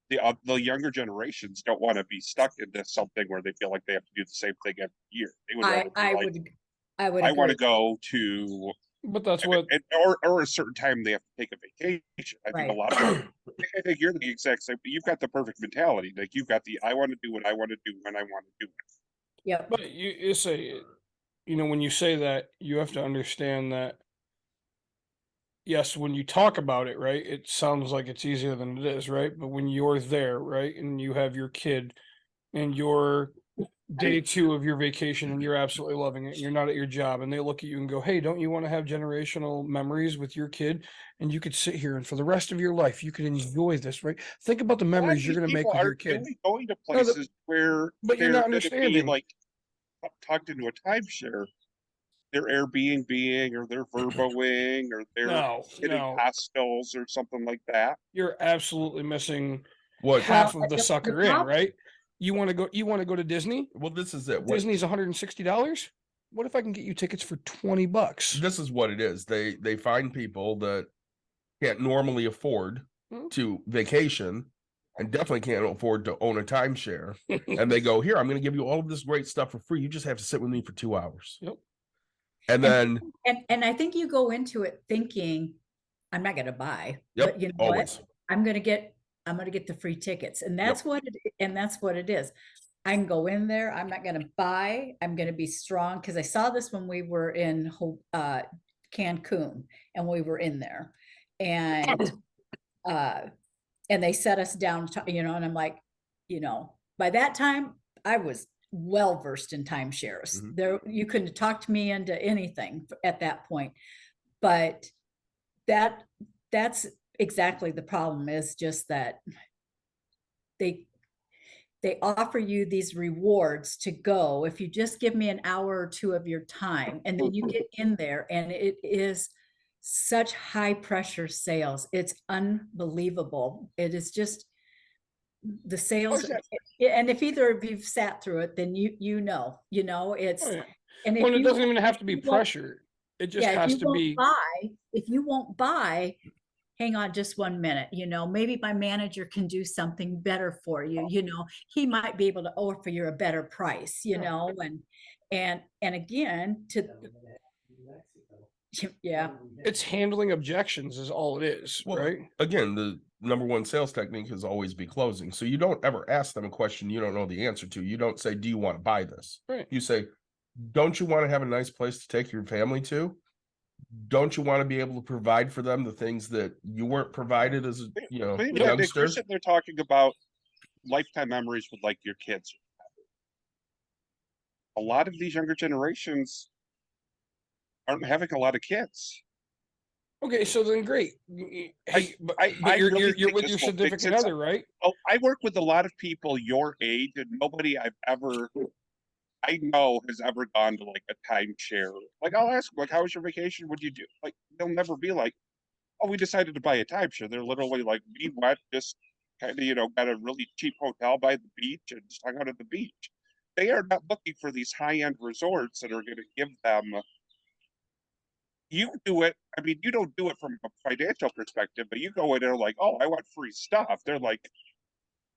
F: the younger generations don't want to be stuck into something where they feel like they have to do the same thing every year. They would I want to go to,
E: but that's what,
F: or a certain time they have to take a vacation. I think a lot of I think you're the exact same, but you've got the perfect mentality. Like you've got I want to do what I want to do when I want to do it.
G: yeah.
E: But you say, when you say that, you have to understand that, yes, when you talk about it, right, it sounds like it's easier than it is, right? But when you're there, right, and you have your kid and you're day 2 of your vacation and you're absolutely loving it, you're not at your job, and they look at you and go, hey, don't you want to have generational memories with your kid? And you could sit here and for the rest of your life, you could enjoy this, right? Think about the memories you're going to make with your kid.
F: Going to places where,
E: but you're not understanding,
F: like tucked into a timeshare, they're Airbnb or they're Verboing or they're hitting hostels or something like that.
E: You're absolutely missing
D: What
E: half of the sucker in, right? You want to go to Disney?
D: Well, this is it.
E: Disney's $160. What if I can get you tickets for $20?
D: This is what it is. They find people that can't normally afford to vacation and definitely can't afford to own a timeshare. And they go, here, I'm going to give you all of this great stuff for free. You just have to sit with me for 2 hours.
E: Yep.
D: And then
G: and I think you go into it thinking, I'm not going to buy.
D: Yep,
G: but you know
D: always.
G: what? I'm going to get the free tickets. And that's what it is. I can go in there. I'm not going to buy. I'm going to be strong. Cause I saw this when we were in Cancun and we were in there and they set us down, and I'm like, by that time I was well-versed in timeshares. There, you couldn't talk to me into anything at that point, but that's exactly the problem, is just that they offer you these rewards to go if you just give me an hour or 2 of your time, and then you get in there and it is such high pressure sales. It's unbelievable. It is just the sales. And if either of you've sat through it, then it's And
E: Well, it
G: you
E: doesn't
G: won't-
E: even have to be
G: if you won't-
E: pressure. It just
G: Yeah, if
E: has
G: you
E: to
G: won't
E: be.
G: buy, if you won't buy, hang on just 1 minute, maybe my manager can do something better for you, he might be able to offer you a better price, and again, yeah,
E: It's handling objections is all it is,
D: Well,
E: right?
D: again, the number one sales technique is always be closing. So you don't ever ask them a question you don't know the answer to. You don't say, do you want to buy this?
E: Right.
D: You say, don't you want to have a nice place to take your family to? Don't you want to be able to provide for them the things that you weren't provided as a
F: But even then, Nick,
D: youngster?
F: you're sitting there talking about lifetime memories with like your kids. A lot of these younger generations aren't having a lot of kids.
E: Okay, so then great. Hey, but
F: I
E: you're
F: really
E: you're
F: think
E: with
F: this
E: your
F: will fix
E: significant other, right?
F: Oh, I work with a lot of people your age, and nobody I know has ever gone to like a timeshare. Like I'll ask, like, how was your vacation? What'd you do? Like they'll never be like, oh, we decided to buy a timeshare. They're literally like, we went just kind of, got a really cheap hotel by the beach and just hung out at the beach. They are not looking for these high-end resorts that are going to give them. You do it. I mean, you don't do it from a financial perspective, but you go in there like, oh, I want free stuff. They're like,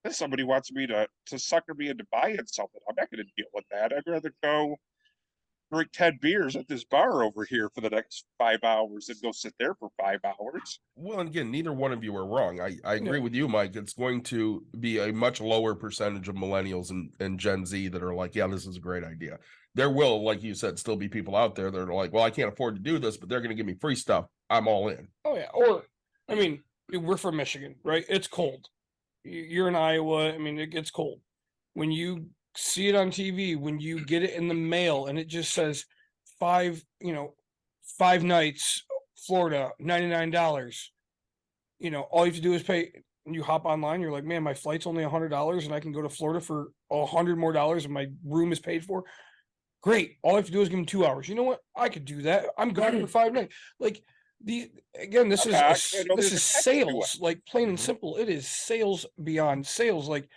F: if somebody wants me to sucker me into buying something, I'm not going to deal with that. I'd rather go drink 10 beers at this bar over here for the next 5 hours and go sit there for 5 hours.
D: Well, and again, neither one of you are wrong. I agree
E: Yeah.
D: with you, Mike. It's going to be a much lower percentage of millennials and Gen Z that are like, yeah, this is a great idea. There will, like you said, still be people out there that are like, well, I can't afford to do this, but they're going to give me free stuff. I'm all in.
E: Oh yeah. Or I mean, we're from Michigan, right? It's cold. You're in Iowa. I mean, it gets cold. When you see it on TV, when you get it in the mail and it just says 5 nights, Florida, $99. All you have to do is pay. And you hop online, you're like, man, my flight's only $100 and I can go to Florida for $100 more and my room is paid for. Great. All I have to do is give them 2 hours. You know what? I could do that. I'm gone for 5 nights. Like this is this is sales, like plain and simple. It is sales beyond sales. Like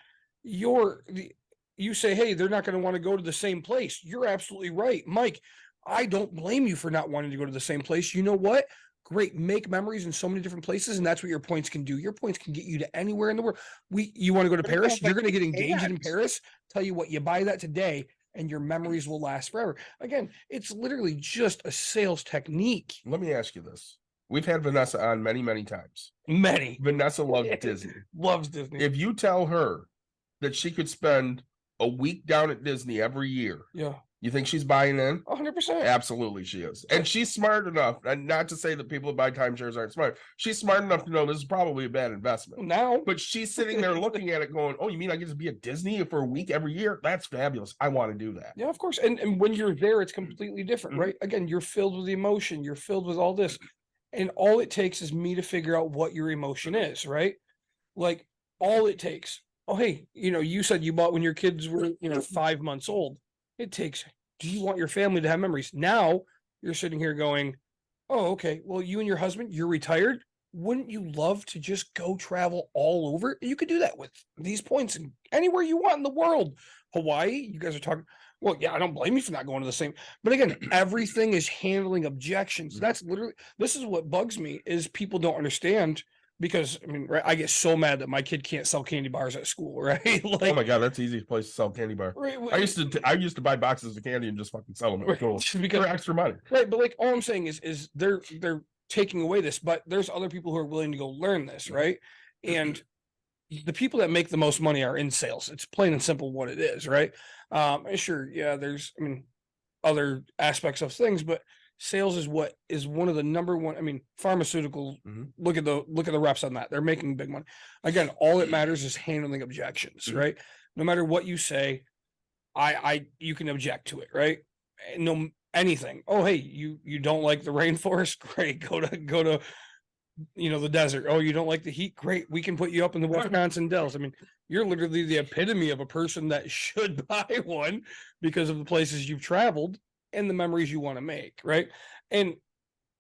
E: you say, hey, they're not going to want to go to the same place. You're absolutely right, Mike. I don't blame you for not wanting to go to the same place. You know what? Great. Make memories in so many different places, and that's what your points can do. Your points can get you to anywhere in the world. You want to go to Paris? You're going to get engaged in Paris. Tell you what, you buy that today, and your memories will last forever. Again, it's literally just a sales technique.
D: Let me ask you this. We've had Vanessa on many, many times.
E: Many.
D: Vanessa loves Disney.
E: Loves Disney.
D: If you tell her that she could spend a week down at Disney every year,
E: Yeah.
D: you think she's buying in?
E: 100%.
D: Absolutely, she is. And she's smart enough, and not to say that people who buy timeshares aren't smart. She's smart enough to know this is probably a bad investment.
E: Now,
D: But she's sitting there looking at it going, oh, you mean I get to be at Disney for a week every year? That's fabulous. I want to do that.
E: yeah, of course. And when you're there, it's completely different, right? Again, you're filled with emotion. You're filled with all this. And all it takes is me to figure out what your emotion is, right? Like all it takes. Oh, hey, you said you bought when your kids were, 5 months old. It takes, do you want your family to have memories? Now you're sitting here going, oh, okay. Well, you and your husband, you're retired. Wouldn't you love to just go travel all over? You could do that with these points and anywhere you want in the world. Hawaii, you guys are talking. Well, yeah, I don't blame you for not going to the same. But again, everything is handling objections. That's literally, this is what bugs me is people don't understand because I mean, right, I get so mad that my kid can't sell candy bars at school, right? Like,
D: Oh my God, that's the easiest place to sell candy bar.
E: right,
D: I used to buy boxes of candy and just fucking sell them at school
E: because
D: for extra money.
E: right, but like all I'm saying is they're taking away this, but there's other people who are willing to go learn this, right? And the people that make the most money are in sales. It's plain and simple what it is, right? And sure, yeah, there's other aspects of things, but sales is what is one of the number one. I mean, pharmaceutical. Look at the reps on that. They're making big money. Again, all that matters is handling objections, right? No matter what you say, you can object to it, right? No anything. Oh, hey, you don't like the rainforest? Great, go to the desert. Oh, you don't like the heat? Great, we can put you up in the Wisconsin Dells. I mean, you're literally the epitome of a person that should buy one because of the places you've traveled and the memories you want to make, right? And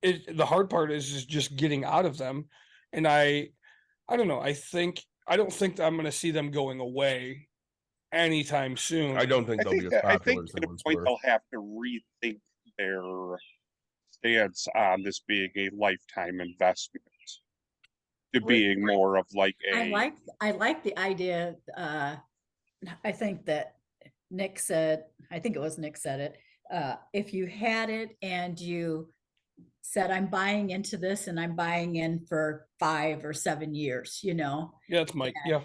E: the hard part is just getting out of them. And I don't know. I don't think that I'm going to see them going away anytime soon.
D: I don't think they'll be as
F: I
D: popular
F: think
D: as they
F: at a
D: once
F: point
D: were.
F: they'll have to rethink their stance on this being a lifetime investment to being more of like
G: I like the idea. I think that Nick said, I think it was Nick said it. If you had it and you said, I'm buying into this and I'm buying in for 5 or 7 years, you know,
E: Yeah, it's Mike. Yeah.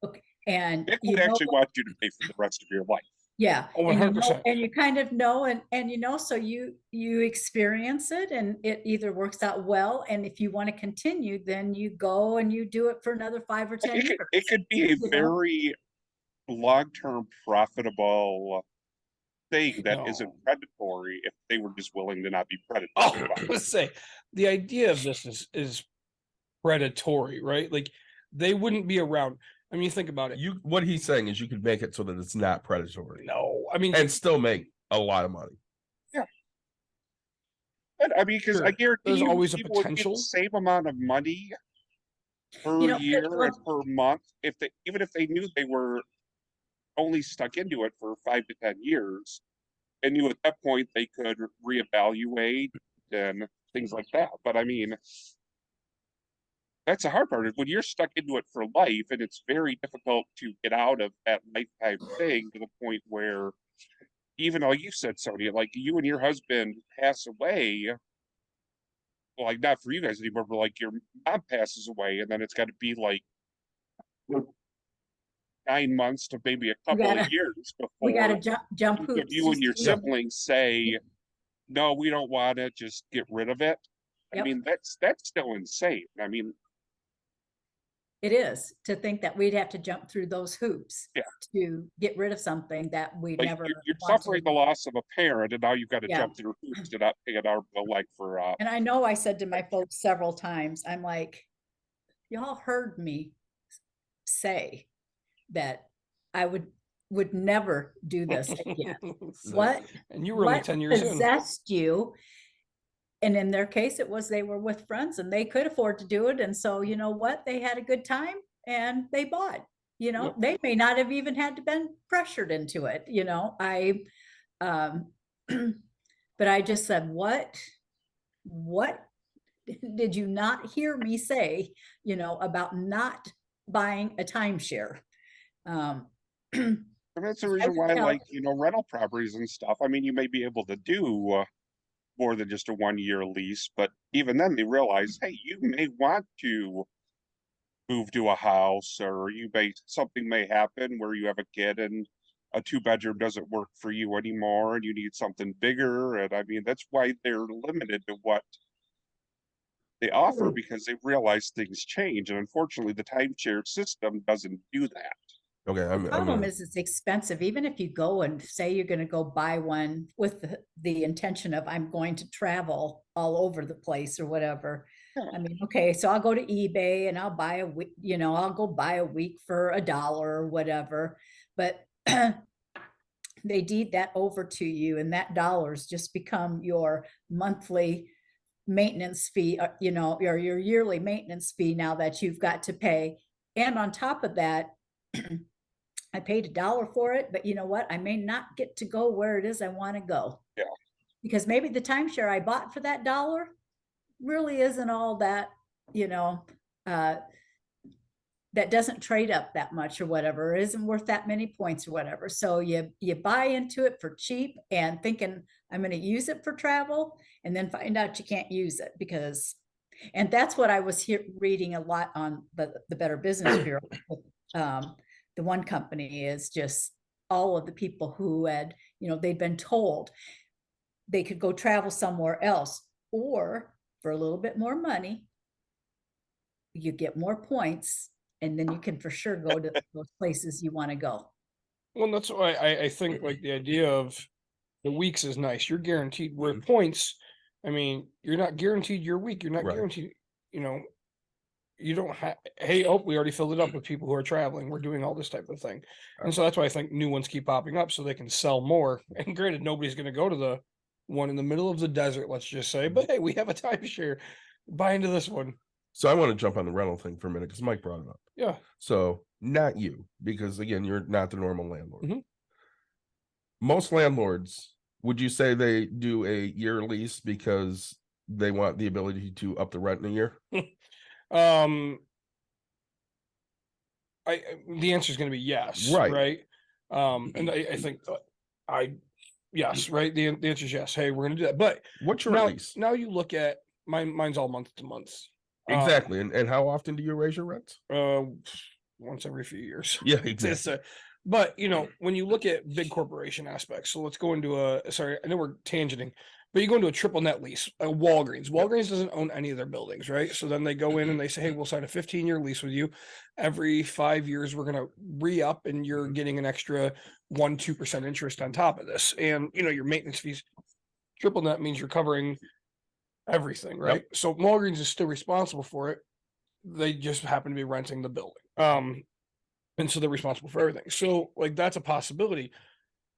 G: okay, and
F: Nick
G: you
F: would
G: know,
F: actually want you to pay for the rest of your life.
G: yeah,
E: Oh,
G: and you know,
E: 100%.
G: and you kind of know, and you know, so you experience it, and it either works out well, and if you want to continue, then you go and you do it for another 5 or 10 years.
F: It could be a
G: you know?
F: very long-term profitable thing that
E: No.
F: isn't predatory if they were just willing to not be predatory.
E: Oh, let's say the idea of this is predatory, right? Like they wouldn't be around. I mean, think about it.
D: What he's saying is you could make it so that it's not predatory.
E: No, I mean,
D: And still make a lot of money.
F: But I mean, because I
E: Sure,
F: guarantee
E: there's
F: you
E: always a
F: people would get
E: potential.
F: the same amount of money per
G: You know,
F: year and
G: well-
F: per month even if they knew they were only stuck into it for 5 to 10 years and knew at that point they could reevaluate and things like that. But I mean, that's the hard part. When you're stuck into it for life, and it's very difficult to get out of that lifetime thing to the point where, even like you said, Sonya, like you and your husband pass away, well, like not for you guys anymore, but like your mom passes away, and then it's got to be like 9 months to maybe a couple
G: gotta-
F: of years
G: We got to
F: before
G: jump
F: each of
G: hoops.
F: you and your
G: just to-
F: siblings say, "No, we don't want it. Just get rid of it." I
G: Yep.
F: mean, that's still insane. I mean,
G: It is to think that we'd have to jump through those hoops
F: Yeah.
G: to get rid of something that we
F: like
G: never
F: you're
G: wanted.
F: suffering the loss of a parent, and now you've got to
G: Yeah.
F: jump through hoops to not pay an arm and a leg for.
G: And I know I said to my folks several times, I'm like, y'all heard me say that I would never do this again. What
E: And you were only
G: what
E: 10 years in.
G: possessed you? And in their case, it was they were with friends and they could afford to do it. And so, you know what? They had a good time and they bought, you know,
E: Yep.
G: they may not have even had to been pressured into it, you know, but I just said, what did you not hear me say, you know, about not buying a timeshare?
F: And that's the
G: I
F: reason
G: would
F: why,
G: tell-
F: like, you know, rental properties and stuff. I mean, you may be able to do more than just a 1-year lease, but even then, they realize, hey, you may want to move to a house, or something may happen where you have a kid and a 2-bedroom doesn't work for you anymore, and you need something bigger. And I mean, that's why they're limited to what they offer, because they realize things change. And unfortunately, the timeshare system doesn't do that.
D: Okay,
G: The problem is it's expensive. Even if you go and say you're going to go buy one with the intention of I'm going to travel all over the place or whatever.
F: Yeah.
G: I mean, okay, so I'll go to eBay and I'll buy a week, you know, I'll go buy a week for $1 or whatever, but they deed that over to you, and that dollars just become your monthly maintenance fee, you know, or your yearly maintenance fee now that you've got to pay. And on top of that, I paid $1 for it, but you know what? I may not get to go where it is I want to go.
F: Yeah.
G: Because maybe the timeshare I bought for that $1 really isn't all that, you know, that doesn't trade up that much or whatever, or isn't worth that many points or whatever. So you buy into it for cheap and thinking I'm going to use it for travel, and then find out you can't use it and that's what I was reading a lot on the Better Business Bureau. The one company is just all of the people who had, you know, they'd been told they could go travel somewhere else, or for a little bit more money, you get more points, and then you can for sure go to those places you want to go.
E: Well, that's why I think like the idea of the weeks is nice. You're guaranteed where points. I mean, you're not guaranteed your week. You're not
D: Right.
E: guaranteed, you know, you don't have, hey, oh, we already filled it up with people who are traveling. We're doing all this type of thing. And so that's why I think new ones keep popping up so they can sell more. And granted, nobody's going to go to the one in the middle of the desert, let's just say, but hey, we have a timeshare. Buy into this one.
D: So I want to jump on the rental thing for a minute because Mike brought it up.
E: Yeah.
D: So not you, because again, you're not the normal landlord.
E: Mhm.
D: Most landlords, would you say they do a year lease because they want the ability to up the rent in a year?
E: Um, the answer is going to be yes,
D: Right.
E: right? And I think yes, right. The answer is yes. Hey, we're going to do that. But
D: What's your
E: now,
D: lease?
E: now you look at mine's all month to month.
D: Exactly. And how often do you raise your rents?
E: Once every few years.
D: Yeah,
E: It's,
D: exactly.
E: but you know, when you look at big corporation aspects, so let's go into sorry, I know we're tangenting, but you go into a triple net lease, a Walgreens. Walgreens doesn't own any of their buildings, right? So then they go in and they say, hey, we'll sign a 15-year lease with you. Every 5 years, we're gonna re-up and you're getting an extra 1-2% interest on top of this. And you know, your maintenance fees, triple net means you're covering everything, right? So Walgreens is still responsible for it. They just happen to be renting the building. And so they're responsible for everything. So like that's a possibility.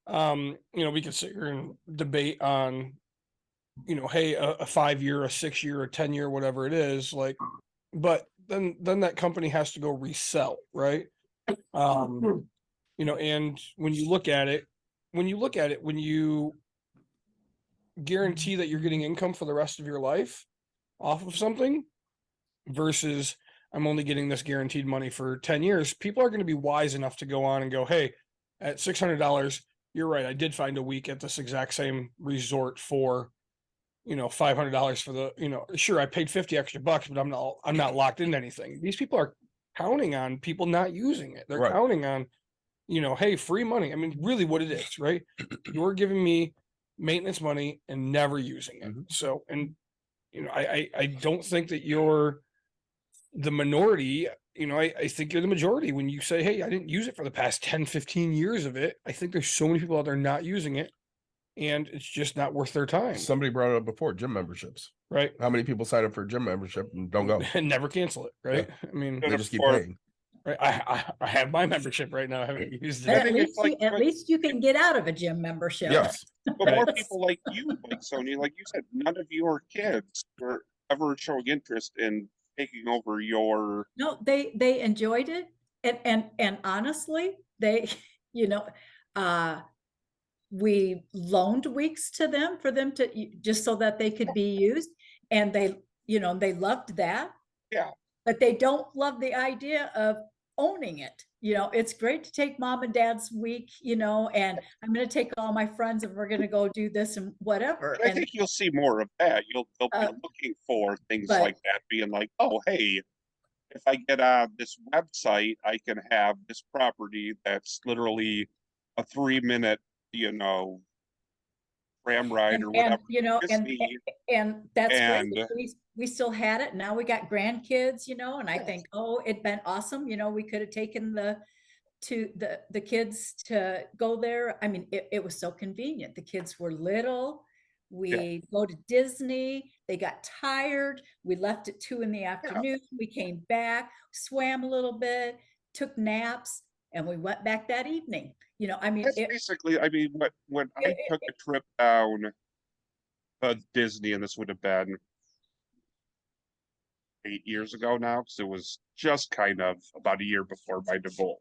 E: You know, we could sit here and debate on, you know, hey, a 5-year, a 6-year, a 10-year, whatever it is, like, but then that company has to go resell, right? You know, and when you look at it, when you guarantee that you're getting income for the rest of your life off of something versus I'm only getting this guaranteed money for 10 years, people are going to be wise enough to go on and go, hey, at $600, you're right. I did find a week at this exact same resort for, you know, $500 for the, you know, sure, I paid 50 extra bucks, but I'm not locked into anything. These people are counting on people not using it. They're
D: Right.
E: counting on, you know, hey, free money. I mean, really what it is, right? You're giving me maintenance money and never using it. So, and, you know, I don't think that you're the minority. You know, I think you're the majority when you say, hey, I didn't use it for the past 10-15 years of it. I think there's so many people out there not using it and it's just not worth their time.
D: Somebody brought it up before, gym memberships.
E: Right.
D: How many people sign up for a gym membership and don't go?
E: And never cancel it, right? I mean,
D: They just keep
F: For-
D: paying.
E: right. I have my membership right now. I haven't used
G: But
E: it.
G: at
F: think it's
G: least
F: like-
G: at least you can get out of a gym membership.
D: Yes.
F: But more
E: Right.
F: people like you, like Sonya, like you said, none of your kids were ever showing interest in taking over your.
G: No, they enjoyed it. And honestly, they, you know, we loaned weeks to them for them to just so that they could be used. And they, you know, they loved that.
F: Yeah.
G: But they don't love the idea of owning it. You know, it's great to take mom and dad's week, you know, and I'm going to take all my friends and we're going to go do this and whatever.
F: And I think you'll see more of that. They'll be looking for things
G: but-
F: like that, being like, oh, hey, if I get on this website, I can have this property that's literally a 3-minute, you know, tram ride or whatever.
G: you know,
F: Disney,
G: and that's
F: and-
G: great. We still had it. Now we got grandkids, you know, and I think, oh, it'd been awesome. You know, we could have taken the kids to go there. I mean, it was so convenient. The kids were little. We go to Disney. They got tired. We left at 2 PM. We came back, swam a little bit, took naps, and we went back that evening. You know, I mean,
F: that's basically, I mean, when I took a trip down to Disney, and this would have been 8 years ago now, because it was just kind of about a year before my divorce.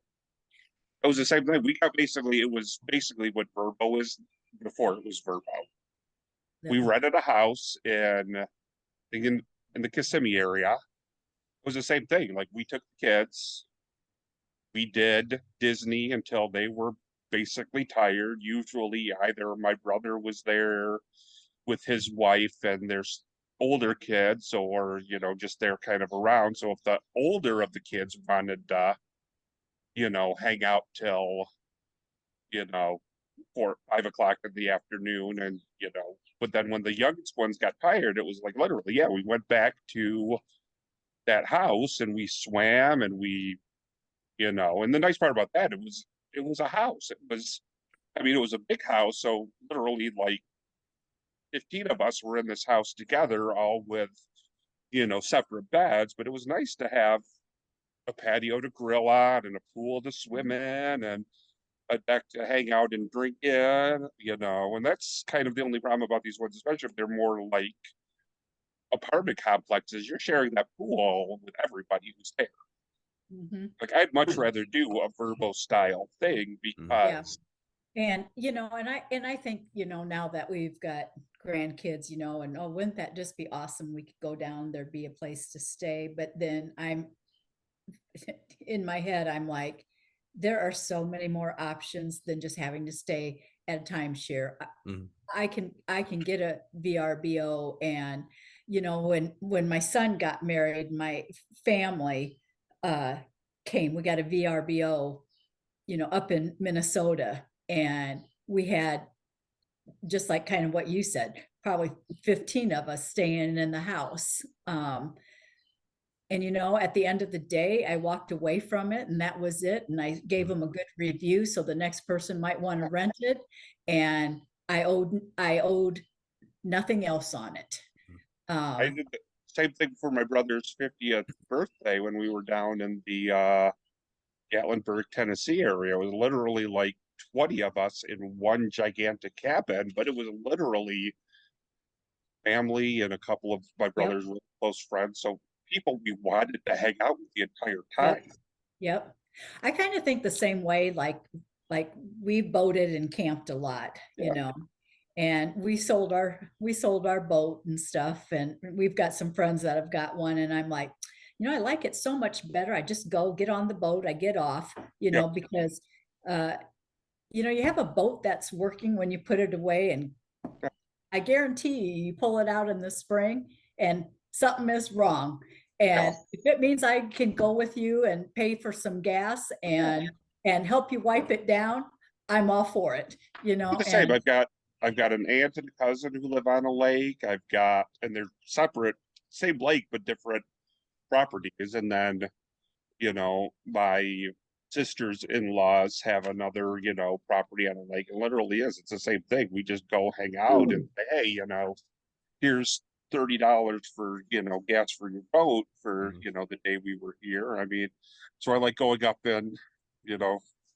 F: It was the same thing. It was basically what Verbo was before it was Verbo. We rented a house in the Kissimmee area. It was the same thing. Like, we took the kids, we did Disney until they were basically tired. Usually either my brother was there with his wife and their older kids, or, you know, just they're kind of around. So if the older of the kids wanted you know, hang out till, you know, 4-5 o'clock in the afternoon, and, you know, but then when the youngest ones got tired, it was like literally, yeah, we went back to that house and we swam and we, you know, and the nice part about that, it was a house. I mean, it was a big house. So literally like 15 of us were in this house together, all with, you know, separate beds, but it was nice to have a patio to grill on and a pool to swim in and a deck to hang out and drink in, you know. And that's kind of the only problem about these ones, especially if they're more like apartment complexes. You're sharing that pool with everybody who's there.
G: Mhm.
F: Like I'd much rather do a Verbo style thing because
G: And, and I think, now that we've got grandkids, and oh, wouldn't that just be awesome? We could go down, there'd be a place to stay. But then in my head, I'm like, there are so many more options than just having to stay at a timeshare.
D: Mhm.
G: I can get a VRBO, and when my son got married, my family came. We got a VRBO, up in Minnesota, and we had, just like kind of what you said, probably 15 of us staying in the house. And at the end of the day, I walked away from it, and that was it. And I gave them a good review so the next person might want to rent it. And I owed nothing else on it.
F: I did the same thing for my brother's 50th birthday when we were down in the Gatlinburg, Tennessee area. It was literally like 20 of us in one gigantic cabin, but it was literally family and a couple of my brother's really close friends. So people we wanted to hang out with the entire time.
G: Yep. I kind of think the same way, like we boated and camped a lot, and we sold our boat and stuff. And we've got some friends that have got one, and I'm like, I like it so much better. I just go get on the boat, I get off, because you have a boat that's working when you put it away, and I guarantee you pull it out in the spring and something is wrong. And if it means I can go with you and pay for some gas and help you wipe it down, I'm all for it.
F: The same. I've got an aunt and a cousin who live on a lake. And they're separate, same lake but different properties. And then, my sisters in-laws have another, property on a lake. It literally is. It's the same thing. We just go hang out and say, hey, here's $30 for, gas for your boat for, the day we were here. I mean, so I like going up and,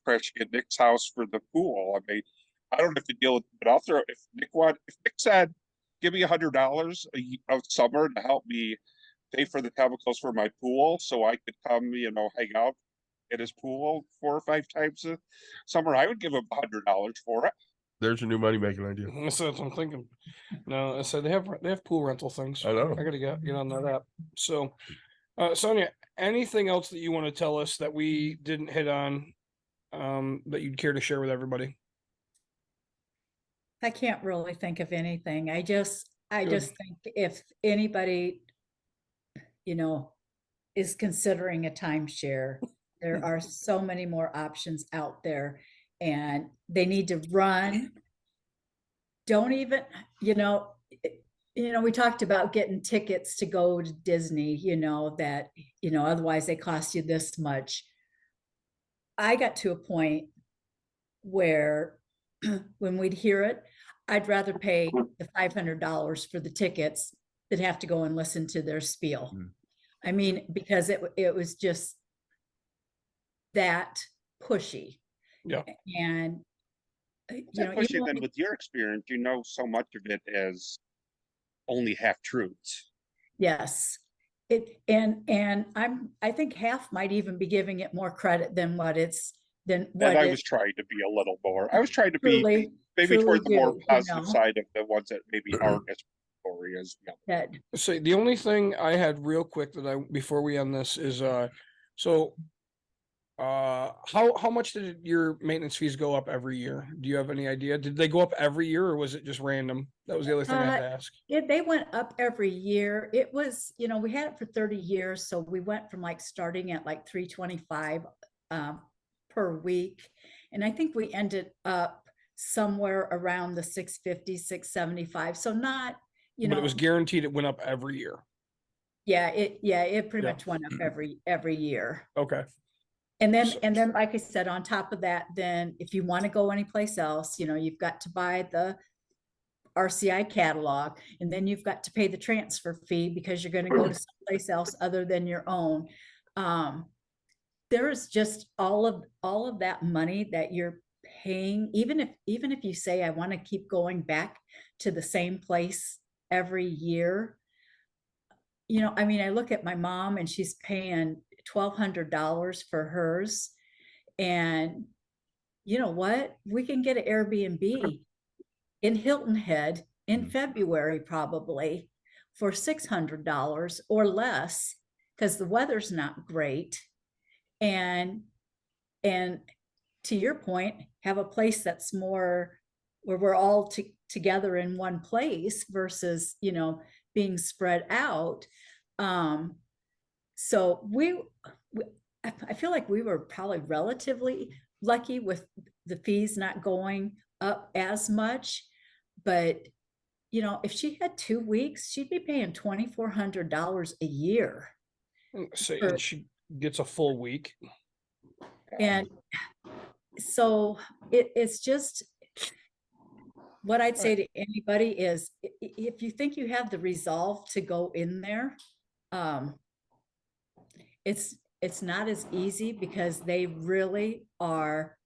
F: crashing at Nick's house for the pool. I mean, I don't have to deal with it, but I'll throw, if Nick said, give me $100 a summer to help me pay for the chemicals for my pool so I could come, hang out at his pool 4 or 5 times a summer, I would give him $100 for it.
D: There's your new money making idea.
E: That's what I'm thinking. No, I said they have pool rental things.
D: I know.
E: I gotta get on that app. So, Sonya, anything else that you want to tell us that we didn't hit on, that you'd care to share with everybody?
G: I can't really think of anything. I just
E: Good.
G: think if anybody, is considering a timeshare, there are so many more options out there, and they need to run. Don't even, we talked about getting tickets to go to Disney, that, otherwise they cost you this much. I got to a point where when we'd hear it, I'd rather pay the $500 for the tickets than have to go and listen to their spiel. I mean, because it was just that pushy.
E: Yeah.
G: And
F: especially then with your experience, so much of it is only half truths.
G: Yes. I think half might even be giving it more credit than what it's
F: And I was trying to be a little more. I was trying to be maybe
G: truly
F: toward the more
G: do,
F: positive side of the ones that maybe aren't as story as
E: So the only thing I had real quick before we end this is how much did your maintenance fees go up every year? Do you have any idea? Did they go up every year, or was it just random? That was the other thing I had to ask.
G: They went up every year. It was, we had it for 30 years. So we went from starting at $325 per week. And I think we ended up somewhere around the $650, $675. So not,
E: but it was guaranteed it went up every year.
G: Yeah, it pretty much went up every year.
E: Okay.
G: And then, like I said, on top of that, then if you want to go anyplace else, you've got to buy the RCI catalog, and then you've got to pay the transfer fee because you're going to go to someplace else other than your own. There is just all of that money that you're paying, even if you say, I want to keep going back to the same place every year. I mean, I look at my mom and she's paying $1,200 for hers. And you know what? We can get an Airbnb in Hilton Head in February, probably for $600 or less, because the weather's not great. And to your point, have a place that's more where we're all together in one place versus, being spread out. So I feel like we were probably relatively lucky with the fees not going up as much. But, if she had 2 weeks, she'd be paying $2,400 a year.
E: So, and she gets a full week.
G: And so it's just what I'd say to anybody is if you think you have the resolve to go in there, it's not as easy because they really are.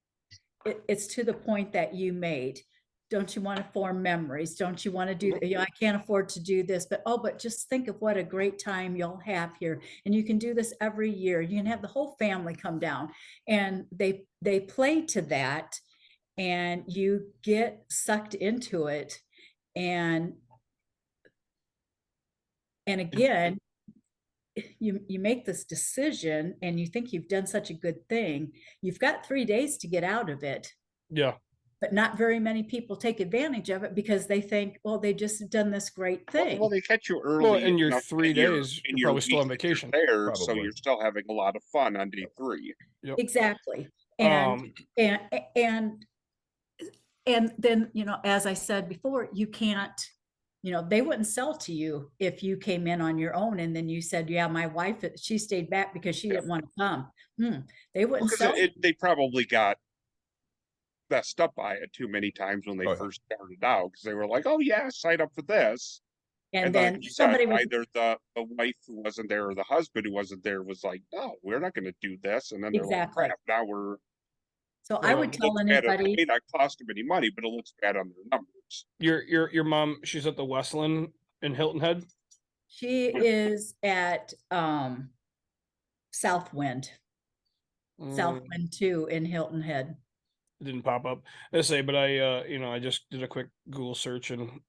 G: It's to the point that you made. Don't you want to form memories? Don't you want to do, I can't afford to do this, but just think of what a great time you'll have here. And you can do this every year. You can have the whole family come down, and they play to that, and you get sucked into it. And again, you make this decision and you think you've done such a good thing. You've got 3 days to get out of it.
E: Yeah.
G: But not very many people take advantage of it because they think, well, they just done this great thing.
F: Well, they catch you early.
E: Well, in your
F: enough
E: 3
F: in your-
E: days,
F: in
E: you're
F: your
E: probably still on
F: week that you're
E: vacation.
F: there, so
D: Probably.
F: you're still having a lot of fun on day 3.
E: Yep.
G: Exactly. And then, as I said before, you can't, they wouldn't sell to you if you came in on your own and then you said, yeah, my wife, she stayed back because she didn't want to come. They wouldn't
F: Because
G: sell.
F: they probably got messed up by it too many times when they first started out, because they were like, oh yeah, sign up for this.
G: And
F: then
G: then
F: you said
G: somebody was,
F: either the wife who wasn't there or the husband who wasn't there was like, no, we're not going to do this. And then they're
G: Exactly.
F: like, crap, now we're.
G: so I would tell
F: It
G: anybody,
F: may not cost them any money, but it looks bad on their numbers.
E: Your mom, she's at the Westland in Hilton Head.
G: she is at Southwind. Southwind 2 in Hilton Head.
E: It didn't pop up. I say, but I just did a quick Google search, and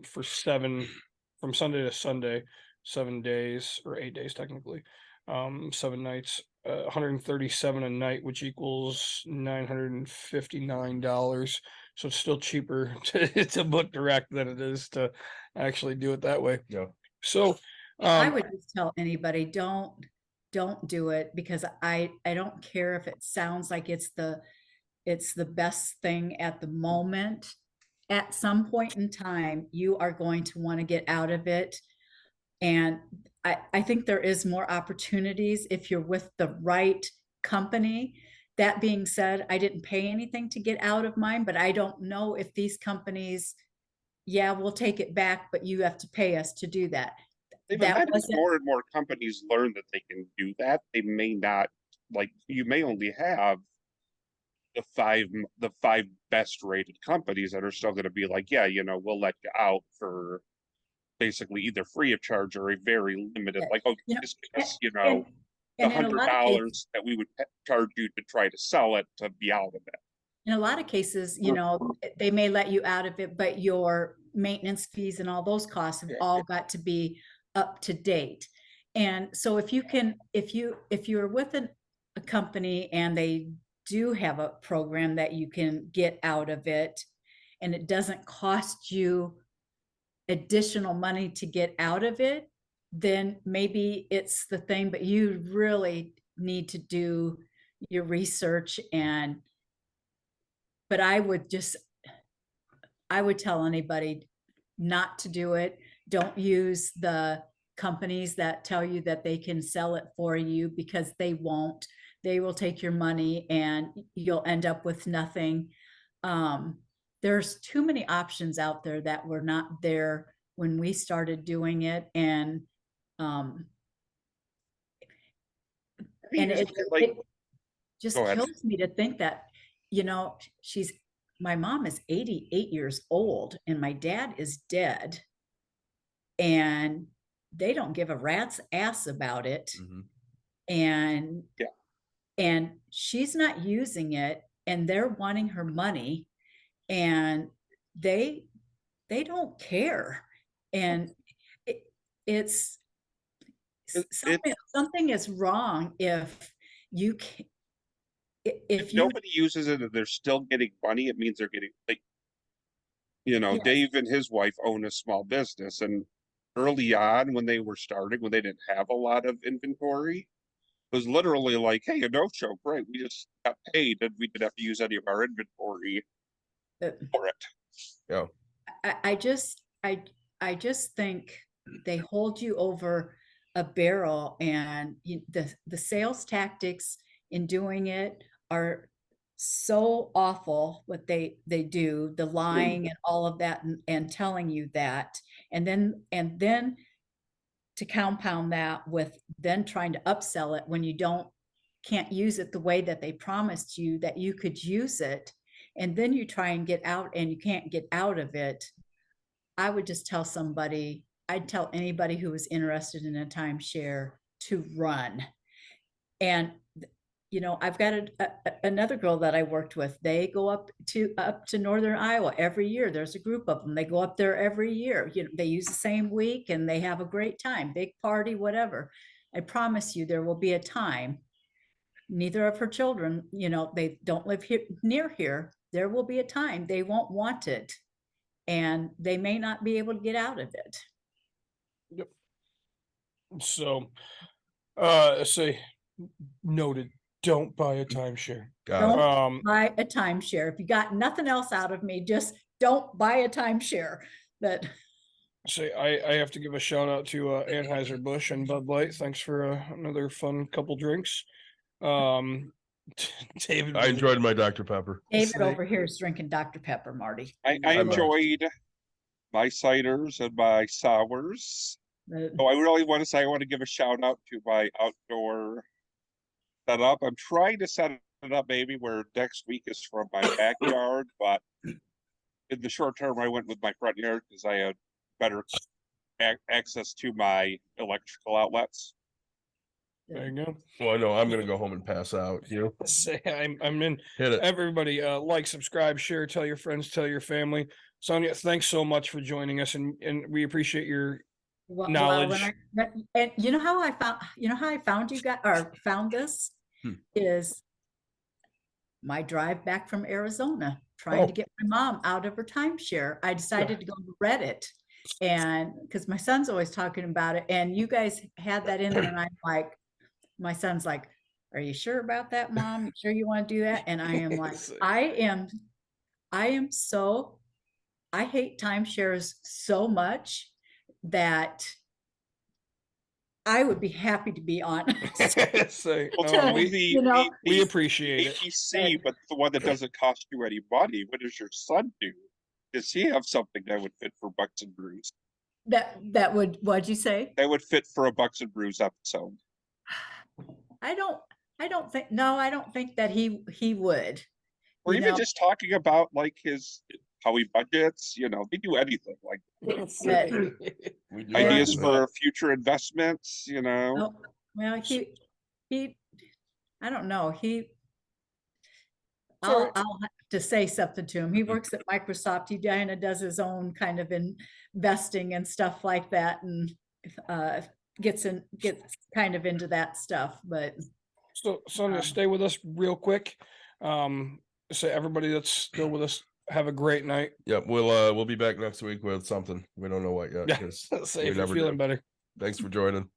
E: for from Sunday to Sunday, 7 days or 8 days technically, 7 nights, 137 a night, which equals $959. So it's still cheaper to book direct than it is to actually do it that way.
D: Yeah.
E: So
G: I would just tell anybody, don't do it, because I don't care if it sounds like it's the best thing at the moment. At some point in time, you are going to want to get out of it. And I think there is more opportunities if you're with the right company. That being said, I didn't pay anything to get out of mine, but I don't know if these companies, yeah, we'll take it back, but you have to pay us to do that.
F: As more and more companies learn that they can do that, they may not, like, you may only have the five best rated companies that are still going to be like, yeah, we'll let you out for basically either free of charge or a very limited, like, oh, just because, the $100 that we would charge you to try to sell it, to be out of it.
G: In a lot of cases, they may let you out of it, but your maintenance fees and all those costs have all got to be up to date. And so if you're with a company and they do have a program that you can get out of it, and it doesn't cost you additional money to get out of it, then maybe it's the thing, but you really need to do your research. But I would tell anybody not to do it. Don't use the companies that tell you that they can sell it for you, because they won't. They will take your money and you'll end up with nothing. There's too many options out there that were not there when we started doing it. And it just kills me to think that, my mom is 88 years old and my dad is dead, and they don't give a rat's ass about it. and
F: Yeah.
G: and she's not using it, and they're wanting her money, and they don't care, and it's something is wrong if you can, if you
F: nobody uses it and they're still getting money, it means they're getting like,
G: Yes.
F: Dave and his wife own a small business, and early on when they were starting, when they didn't have a lot of inventory, it was literally like, hey, a no-show, great. We just got paid and we didn't have to use any of our inventory for it.
D: Yeah.
G: I just think they hold you over a barrel, and the sales tactics in doing it are so awful. What they do, the lying and all of that, and telling you that, and then to compound that with then trying to upsell it when you can't use it the way that they promised you that you could use it, and then you try and get out and you can't get out of it. I would just tell somebody, I'd tell anybody who was interested in a timeshare to run. And I've got another girl that I worked with. They go up to northern Iowa every year. There's a group of them. They go up there every year. They use the same week and they have a great time, big party, whatever. I promise you, there will be a time. Neither of her children, they don't live near here. There will be a time they won't want it, and they may not be able to get out of it.
E: Yep. So, say noted. Don't buy a timeshare.
G: Don't buy a timeshare. If you got nothing else out of me, just don't buy a timeshare. But
E: say I have to give a shout out to Anheuser-Busch and Bud Light. Thanks for another fun couple drinks. David,
D: I enjoyed my Dr. Pepper.
G: David over here is drinking Dr. Pepper, Marty.
F: I enjoyed my ciders and my sours. Oh, I really want to say I want to give a shout out to my outdoor setup. I'm trying to set it up maybe where next week is from my backyard, but in the short term, I went with my front yard because I had better access to my electrical outlets.
E: There you go.
D: Well, I know I'm gonna go home and pass out.
E: Say I'm in.
D: Hit it.
E: Everybody, like, subscribe, share, tell your friends, tell your family. Sonya, thanks so much for joining us, and we appreciate your knowledge.
G: And you know how I found you guys, or found this is my drive back from Arizona, trying to get my mom out of her timeshare. I decided to go to Reddit, and because my son's always talking about it, and you guys had that in there, and I'm like, my son's like, are you sure about that, Mom? You sure you want to do that? And I am like, I hate timeshares so much that I would be happy to be on.
E: We appreciate it.
F: APC, but the one that doesn't cost you any money. What does your son do? Does he have something that would fit for Bucks and Brews?
G: That would, what'd you say?
F: That would fit for a Bucks and Brews episode.
G: I don't think that he would.
F: Or even just talking about like how he budgets, they do anything like ideas for future investments,
G: Well, he I don't know. I'll have to say something to him. He works at Microsoft. He kind of does his own kind of investing and stuff like that, and gets kind of into that stuff. But
E: so Sonya, stay with us real quick. Say everybody that's still with us, have a great night.
D: Yep, we'll be back next week with something. We don't know what yet.
E: Yeah, say if you're feeling better.
D: Thanks for joining.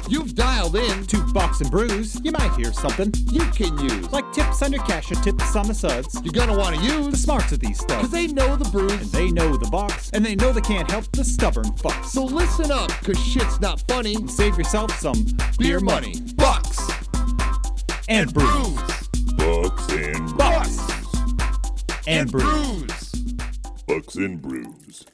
A: You've dialed in
B: To Bucks and Brews, you might hear something
A: you can use.
B: like tips on your cash or tips on the suds.
A: You're gonna want to
B: The
A: use
B: smarts of these
A: because
B: stuff.
A: they know the
B: And
A: brews.
B: they know the box, and they know they can't help the stubborn fucks.
A: So listen up, cause shit's not funny.
B: Save yourself some
A: Beer money, bucks,
B: and brews.
C: Bucks and
B: Bucks and brews.
C: Bucks and Brews.